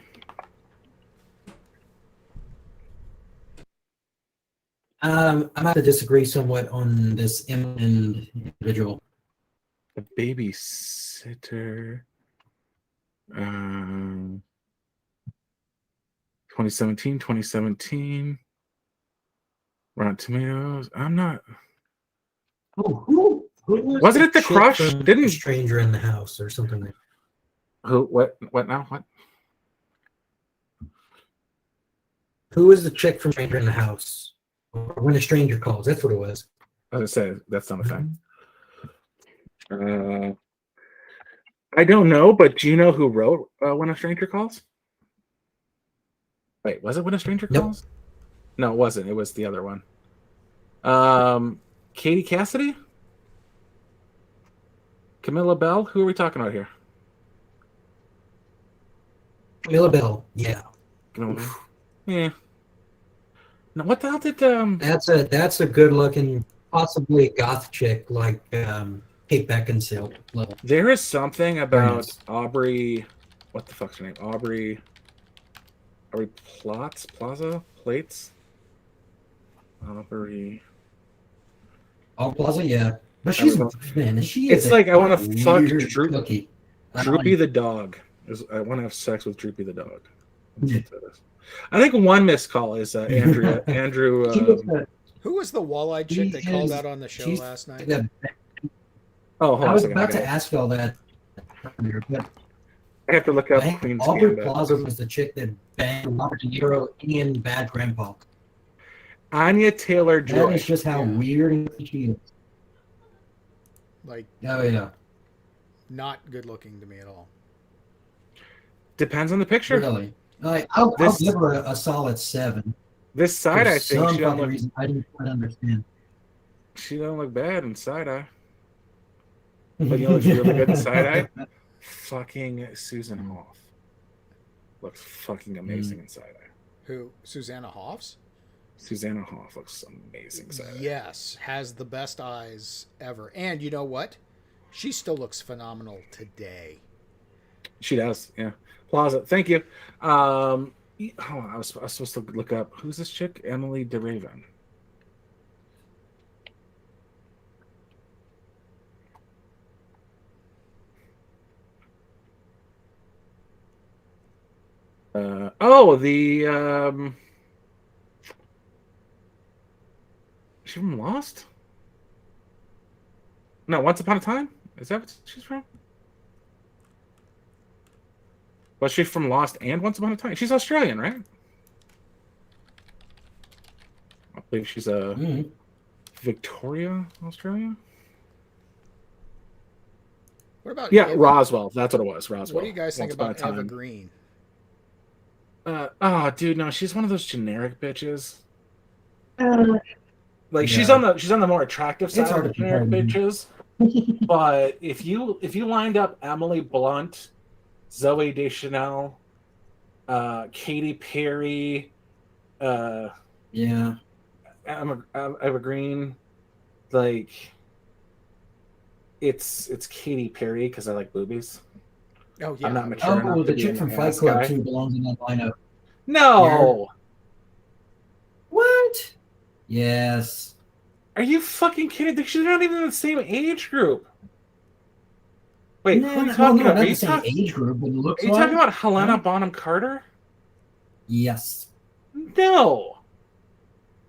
I'm going to disagree somewhat on this individual. The Babysitter. 2017. Rotten Tomatoes. I'm not. Oh, who wasn't it The Crush? Didn't Stranger in the House or something like that? Who? What now? What? Who was the chick from Stranger in the House? Or When a Stranger Calls. That's what it was. I say that's not a thing. I don't know, but do you know who wrote When a Stranger Calls? Wait, was it When a Stranger Calls? No, it wasn't. It was the other one. Katie Cassidy? Camilla Bell? Who are we talking about here? Camilla Bell, yeah. Yeah. Now, what the hell did That's a good looking, possibly goth chick like Kate Beckinsale level. There is something about Aubrey. What the fuck's her name? Aubrey Plaza? Plates? Aubrey Plaza, yeah. But she's It's like I want to fuck Droopy the dog. I want to have sex with Droopy the dog. I think one missed call is Andrew. Who was the wall-eyed chick they called out on the show last night? Oh, hold on I was a second. about to ask y'all that earlier, but I have to look up Queen's Aubrey Gambit. Plaza was the chick that banged Robert De Niro in Bad Grandpa. Anya Taylor-Joy. That is just how weird she is. Like, oh yeah, not good looking to me at all. Depends on the picture. Really, like I'll give her a solid 7. This side eye thing, some fucking reason I didn't quite understand. She don't look bad in side eye. But you know what's really good in side eye? Fucking Susan Hoff. Looks fucking amazing in side eye. Who? Susanna Hoffs? Susanna Hoff looks amazing side eye. Yes, has the best eyes ever. And you know what? She still looks phenomenal today. She does, yeah. Plaza, thank you. I was supposed to look up who's this chick? Emily DeRaven. Is she from Lost? No, Once Upon a Time? Is that what she's from? Was she from Lost and Once Upon a Time? She's Australian, right? I believe she's Victoria, Australia. What about Roswell? That's what it was. Roswell. What do you guys think about Eva Green? Dude, no, she's one of those generic bitches. She's Yeah. on the more attractive side of the generic bitches. But if you lined up Emily Blunt, Zoe Deschanel, Katy Perry, Yeah. Eva Green, like it's Katy Perry because I like boobies. Oh yeah. I'm not mature enough to The be chick an from ass Fight Club guy. too belongs in that lineup. No. What? Yes. Are you fucking kidding? She's not even in the same age group. Wait, who are you talking about? Are you age group, but looks Are you talking about Helena Bonham Carter? Yes. No.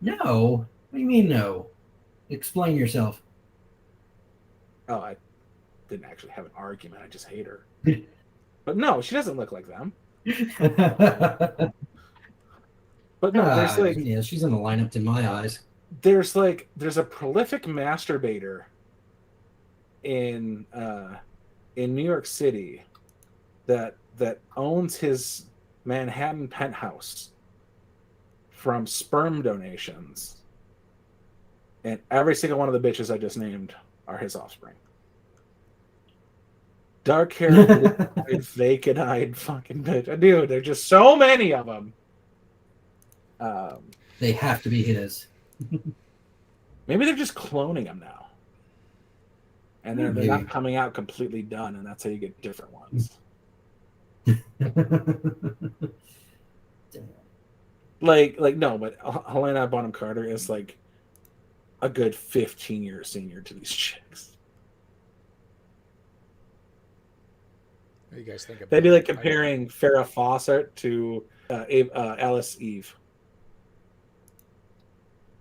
No. What do you mean no? Explain yourself. Oh, I didn't actually have an argument. I just hate her. But no, she doesn't look like them. But no, there's yeah, she's in the lineup in my eyes. There's a prolific masturbator in New York City that owns his Manhattan penthouse from sperm donations, and every single one of the bitches I just named are his offspring. Dark haired, vacant-eyed fucking bitch. Dude, there's just so many of them. They have to be his. Maybe they're just cloning them now. And they're not coming out completely done, and that's how you get different ones. No, but Helena Bonham Carter is like a good 15 years senior to these chicks. What do you guys think about They'd be like comparing Farrah Fawcett to Alice Eve.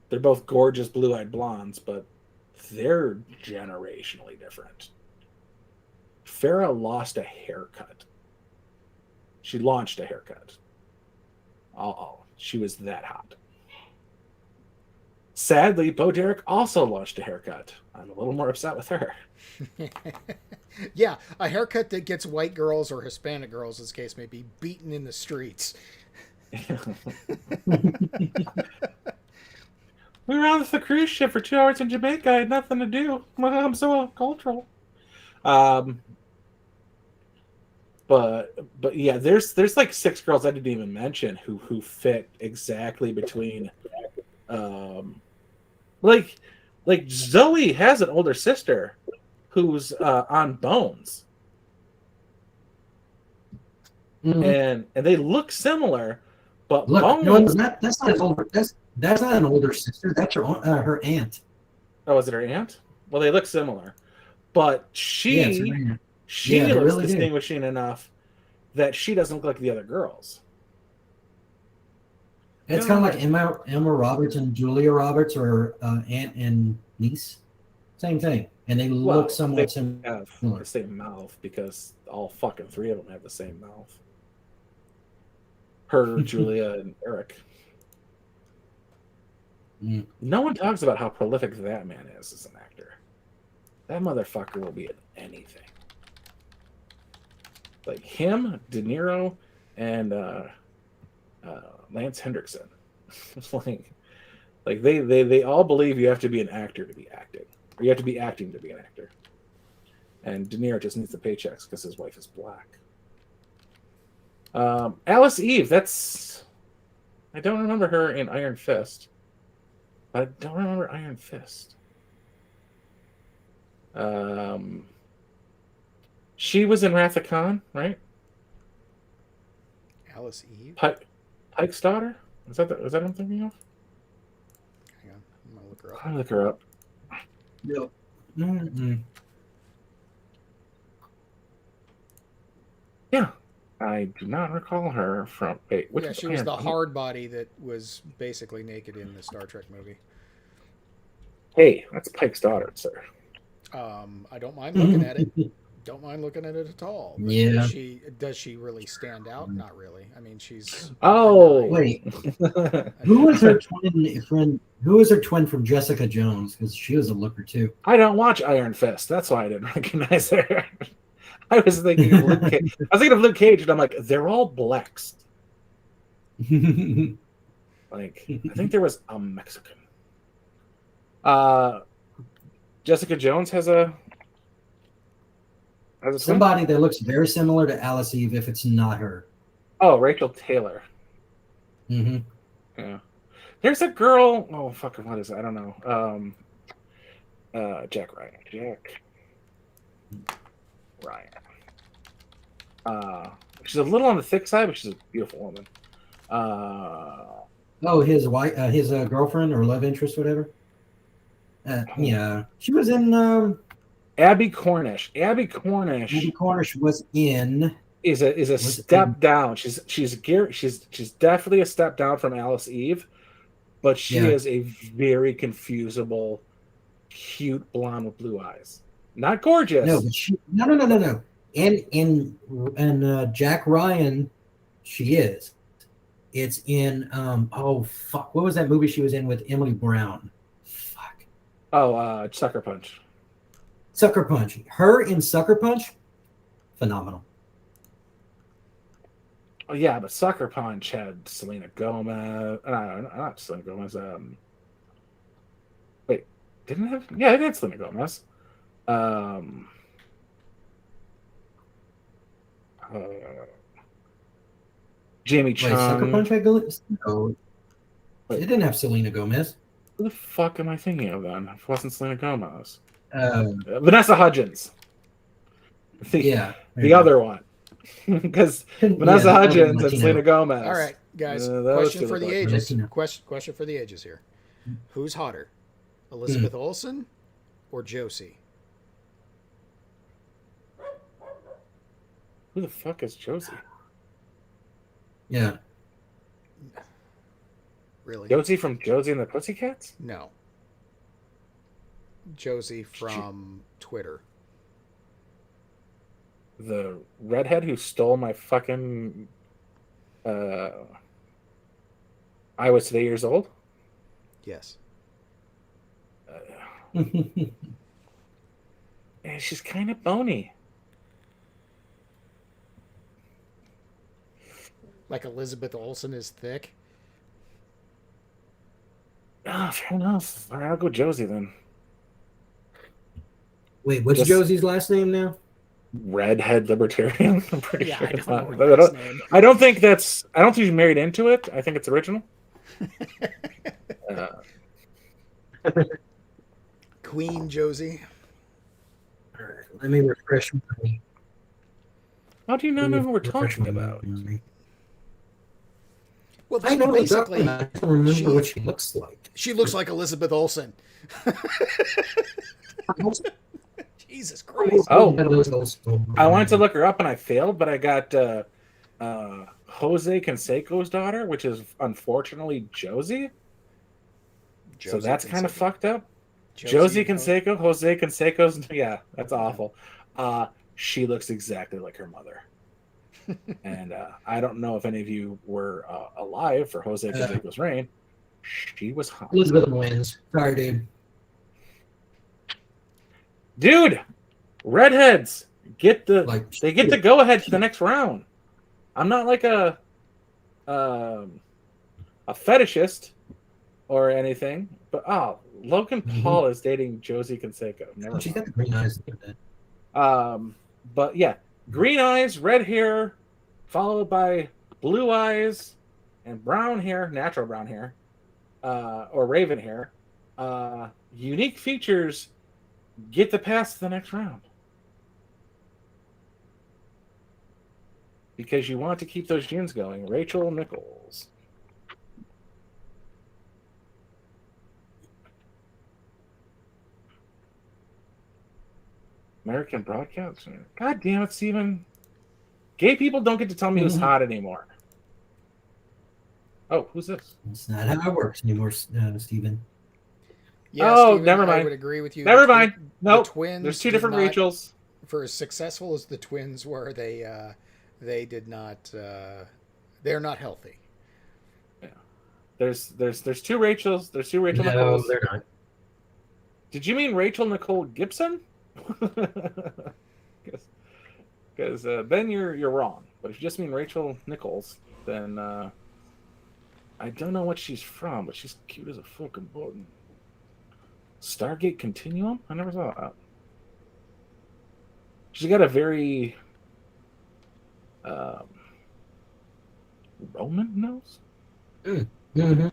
They're both gorgeous blue-eyed blondes, but they're generationally different. Farrah lost a haircut. She launched a haircut. She was that hot. Sadly, Bo Derek also launched a haircut. I'm a little more upset with her. Yeah, a haircut that gets white girls or Hispanic girls, as the case may be, beaten in the streets. We were on the cruise ship for 2 hours in Jamaica. I had nothing to do. I'm so cultural. But yeah, there's like 6 girls I didn't even mention who fit exactly between, like Zoe has an older sister who's on Bones, and they look similar, but Bones. No, that's not an older. That's not an older sister. That's her aunt. Oh, is it her aunt? Well, they look similar, but she looks really distinguishing enough that she doesn't look like the other girls. It's kind of like Emma Roberts and Julia Roberts, or aunt and niece. Same thing, and they look somewhat similar. Have the same mouth because all fucking 3 of them have the same mouth. Her, Julia, and Eric. No one talks about how prolific that man is as an actor. That motherfucker will be in anything. Like him, De Niro, and Lance Hendrickson. like they all believe you have to be an actor to be acting, or you have to be acting to be an actor. And De Niro just needs the paychecks because his wife is black. Alice Eve, I don't remember her in Iron Fist. I don't remember Iron Fist. She was in Wrath of Khan, right? Alice Eve? Pike's daughter? Is that what I'm thinking of? Hang on. I'm going to look her up. I'll look her up. Yep. Mm-hmm. Yeah. I do not recall her from... Wait, she was the hard body that was basically naked in the Star Trek movie. Hey, that's Pike's daughter, sir. I don't mind looking at it. Don't mind looking at it at all. But yeah. Does she really stand out? Not really. I mean, she's... Oh! Wait. Who was her twin friend? Who was her twin from Jessica Jones? Because she was a looker, too. I don't watch Iron Fist. That's why I didn't recognize her. I was thinking of Luke Cage. Luke Cage, and I'm like, they're all blacks. Like, I think there was a Mexican. Jessica Jones has a somebody that looks very similar to Alice Eve if it's not her. Oh, Rachel Taylor. Mm-hmm. Yeah. There's a girl. Oh, fucking, what is it? I don't know. Jack Ryan. She's a little on the thick side, but she's a beautiful woman. His wife, his girlfriend or love interest, whatever. Yeah, she was in Abby Cornish. Abby Cornish was in is a step down. She's definitely a step down from Alice Eve, but she is a very confusable, cute blonde with blue eyes. Not gorgeous. No, but no. And Jack Ryan, she is. It's in what was that movie she was in with Emily Brown? Fuck. Oh, Sucker Punch. Sucker Punch. Her in Sucker Punch, phenomenal. Oh yeah, but Sucker Punch had Selena Gomez. Not Selena Gomez. Wait, didn't it have? Yeah, it had Selena Gomez. Jamie Chung. Sucker Punch had no. It didn't have Selena Gomez. Who the fuck am I thinking of then? If it wasn't Selena Gomez. Vanessa Hudgens. The other one. Because Vanessa Hudgens and Selena Gomez. All right, guys. Question for the ages. Question for the ages here. Who's hotter, Elizabeth Olsen or Josie? Who the fuck is Josie? Yeah. Really? Josie from Josie and the Pussycats? No. Josie from Twitter. The redhead who stole my fucking I was today years old? Yes. And she's kind of bony. Like Elizabeth Olsen is thick. Oh, fair enough. All right, I'll go Josie then. Wait, what's Josie's last name now? Redhead libertarian. I'm pretty sure it's not. I don't think she's married into it. I think it's original. Queen Josie. All right, let me refresh my. How do you not know who we're talking about? Well, I know basically, I don't remember what she looks like. She looks like Elizabeth Olsen. Jesus Christ! Oh, I wanted to look her up and I failed, but I got Jose Canseco's daughter, which is unfortunately Josie. So that's kind of fucked up. Josie Canseco, Jose Canseco's, yeah, that's awful. She looks exactly like her mother. And I don't know if any of you were alive for Jose Canseco's reign. She was hot. Elizabeth wins. Sorry, dude. Dude, redheads get the go ahead to the next round. I'm not like a fetishist or anything, but Logan Paul is dating Josie Canseco. She's got the green eyes. But yeah, green eyes, red hair, followed by blue eyes and brown hair, natural brown hair, or raven hair. Unique features get the pass to the next round. Because you want to keep those genes going. Rachel Nichols. American Broadcaster. God damn it, Steven. Gay people don't get to tell me who's hot anymore. Oh, who's this? That's not how it works anymore, Steven. Yeah, Steven, never mind. I would agree with you. Never mind. No, twins. There's two different Rachels. For as successful as the twins were, they did not. They're not healthy. Yeah. There's two Rachels. There's two Rachel Nichols. No, they're not. Did you mean Rachel Nicole Gibson? Because then you're wrong. But if you just mean Rachel Nichols, then I don't know what she's from, but she's cute as a fucking button. Stargate Continuum? I never saw that. She's got a very Roman nose. Mm-hmm.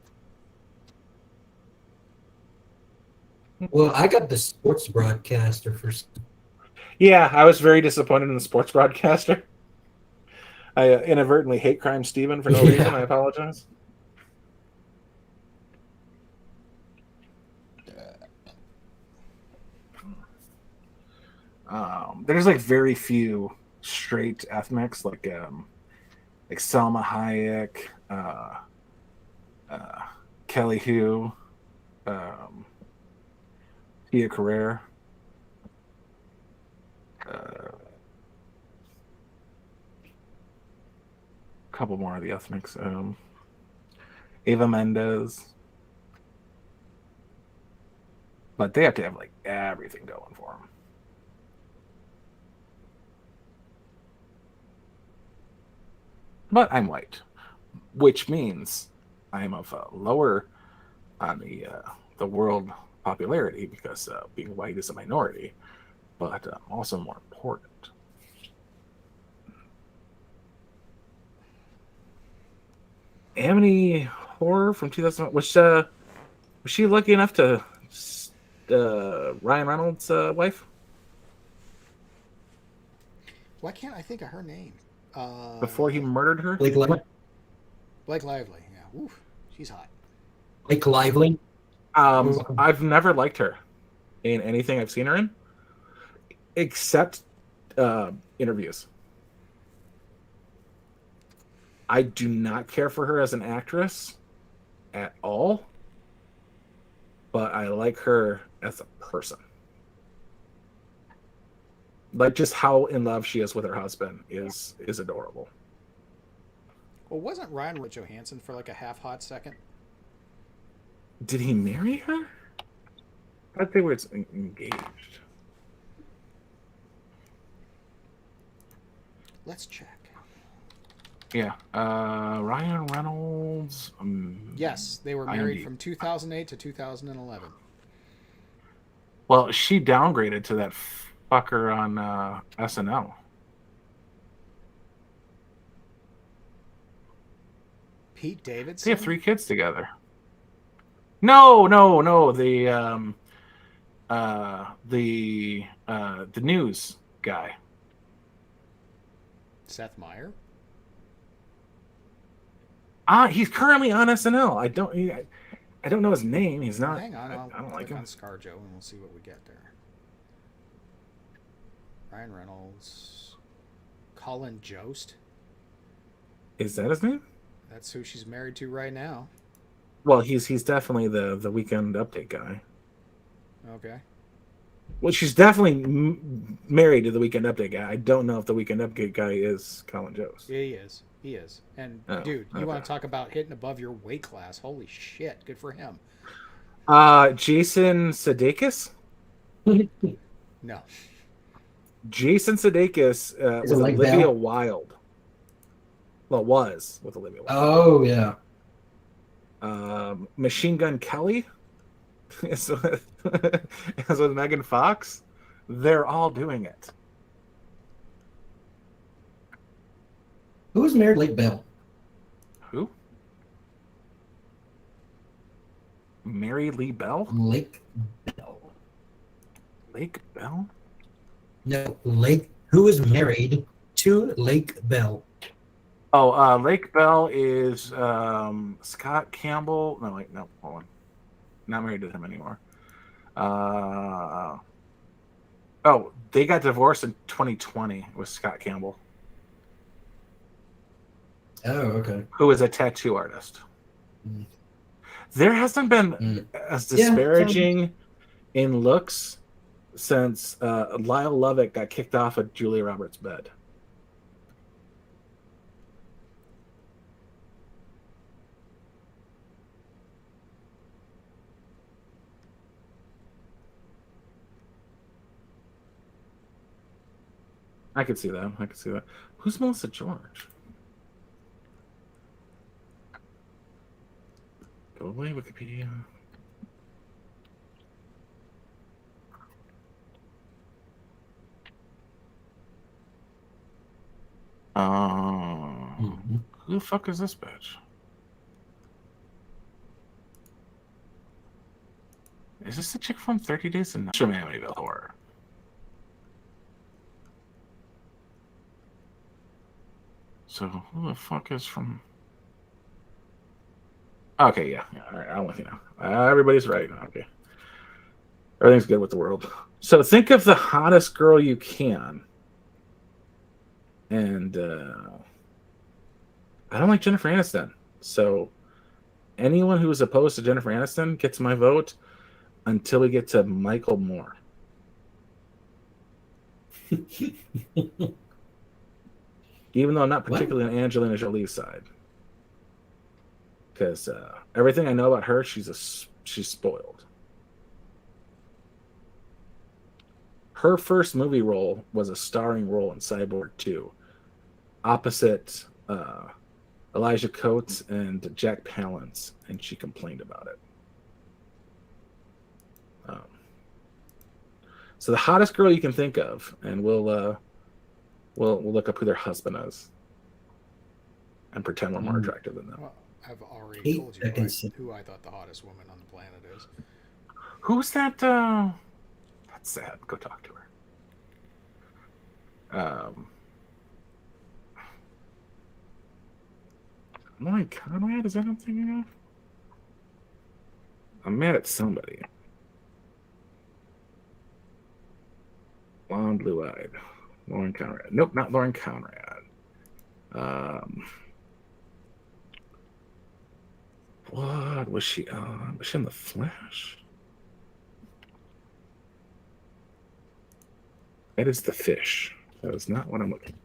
Well, I got the sports broadcaster first. Yeah, I was very disappointed in the sports broadcaster. I inadvertently hate crime Steven for no reason. I apologize. There's like very few straight ethnics, like Selma Hayek, Kelly Hu, Tia Carrere. A couple more of the ethnics. Ava Mendez. But they have to have like everything going for them. But I'm white, which means I'm of lower on the world popularity because being white is a minority, but also more important. Amity Horror from 2000, was she lucky enough to Ryan Reynolds' wife? Why can't I think of her name? Before he murdered her? Blake Lively. Blake Lively, yeah. Oof, she's hot. Blake Lively. I've never liked her in anything I've seen her in, except interviews. I do not care for her as an actress at all, but I like her as a person. Like just how in love she is with her husband is adorable. Well, wasn't Ryan Johansson for like a half hot second? Did he marry her? I'd say where it's engaged. Let's check. Yeah. Ryan Reynolds. Yes, they were married IMDb. from 2008 to 2011. Well, she downgraded to that fucker on SNL. Pete Davidson? They have 3 kids together. No. The news guy. Seth Meyer? He's currently on SNL. I don't know his name. He's not. Hang on, I don't like click him. on ScarJo and we'll see what we get there. Ryan Reynolds, Colin Jost. Is that his name? That's who she's married to right now. Well, he's definitely the Weekend Update guy. Okay. Well, she's definitely married to the Weekend Update guy. I don't know if the Weekend Update guy is Colin Jost. Yeah, he is. He is. And dude, you want to talk about hitting above your weight class? Holy shit! Good for him. Jason Sudeikis. No. Jason Sudeikis was like Olivia Bell? Wilde. Well, was with Olivia Wilde. Oh yeah. Machine Gun Kelly is with Megan Fox. They're all doing it. Who's married to Lake Bell? Who? Mary Lee Bell? Lake Bell. Lake Bell? No, Lake. Who is married to Lake Bell? Oh, Lake Bell is Scott Campbell. No, wait, no, hold on. Not married to him anymore. Oh, they got divorced in 2020 with Scott Campbell, Oh, okay. who is a tattoo artist. Mm. There hasn't been as disparaging in looks since Lyle Lovett got kicked off of Julia Roberts' bed. I could see that. I could see that. Who's Melissa George? Go away, Wikipedia. Who the fuck is this bitch? Is this the chick from 30 Days in Amityville Horror? So who the fuck is from? Okay, yeah. All right, I'm with you now. Everybody's right. Okay, everything's good with the world. So think of the hottest girl you can, and I don't like Jennifer Aniston. So anyone who is opposed to Jennifer Aniston gets my vote until we get to Michael Moore. Even though I'm not particularly on Angelina Jolie's side, because everything I know about her, she's spoiled. Her first movie role was a starring role in Cyborg 2, opposite Elijah Coates and Jack Palance, and she complained about it. So the hottest girl you can think of, and we'll look up who their husband is and pretend we're more attractive than them. Well, I've already told you who I thought the hottest woman on the planet is. Who's that? That's sad. Go talk to her. Lauren Conrad? Is that what I'm thinking of? I'm mad at somebody. Blonde, blue-eyed. Lauren Conrad. Nope, not Lauren Conrad. What was she on? Was she in The Flash? That is The Fish. That is not what I'm looking for.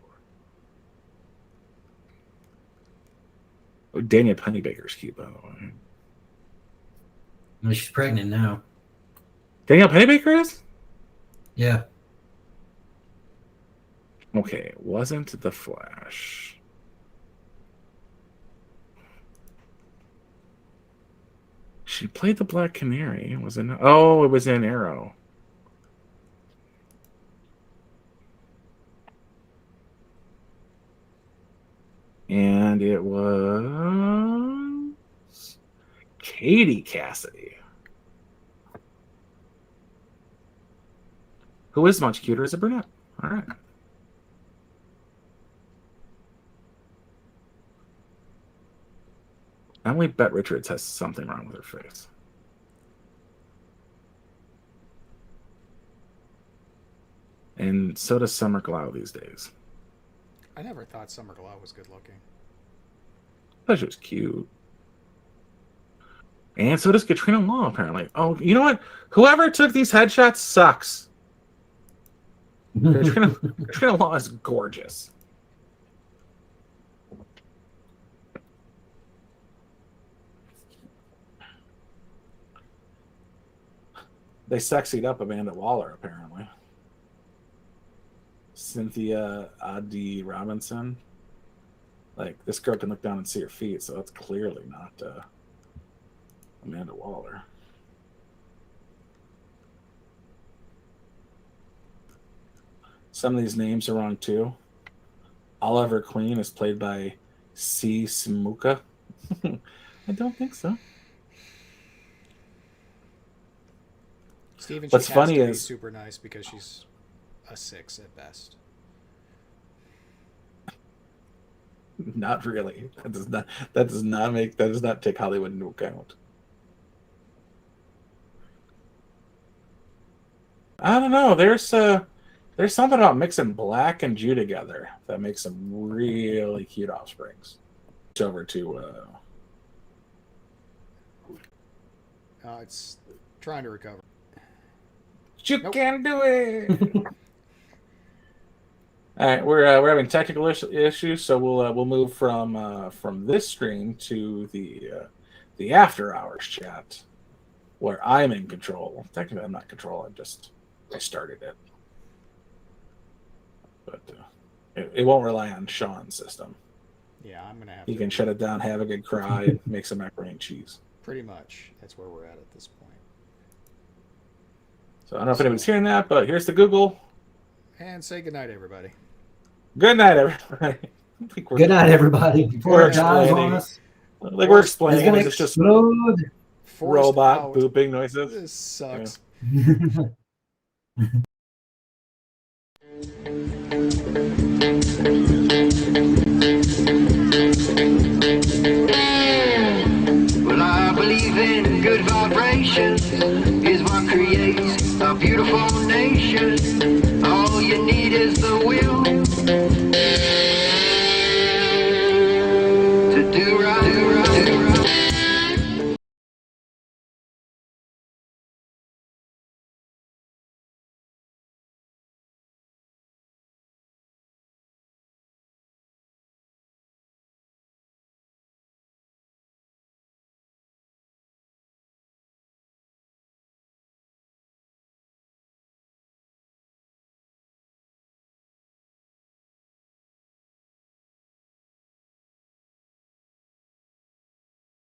Oh, Danielle Pennybaker's cute, by the way. Well, she's pregnant now. Danielle Pennebaker is? Yeah. Okay, it wasn't The Flash. She played the Black Canary. Was it? Oh, it was in Arrow. And it was Katie Cassidy, who is much cuter as a brunette. All right. Emily Bette Richards has something wrong with her face. And so does Summer Glau these days. I never thought Summer Glau was good looking. I thought she was cute. And so does Katrina Law, apparently. Oh, you know what? Whoever took these headshots sucks. Katrina Law is gorgeous. They sexied up Amanda Waller, apparently. Cynthia Adi Robinson. Like, this girl can look down and see her feet, so that's clearly not Amanda Waller. Some of these names are wrong, too. Oliver Queen is played by C. Smuka. I don't think so. Steven, What's funny has to be is super nice because she's a 6 at best. Not really. That does not take Hollywood into account. I don't know. There's something about mixing Black and Jew together that makes some really cute offsprings. Over to It's trying to recover. You can do it. All right, we're having technical issues, so we'll move from this stream to the after hours chat, where I'm in control. Technically, I'm not in control. I started it, but it won't rely on Sean's system. Yeah, I'm gonna have. He can shut it down, have a good cry, and make some macaroni and cheese. Pretty much, that's where we're at this point. So I don't know if anybody's hearing that, but here's the Google. And say goodnight, everybody. Good night, everybody. Good night, everybody. We're explaining. Like we're explaining, it's just robot out. booping noises. This sucks. Yeah. Well, I believe in good vibrations is what creates a beautiful nation. All you need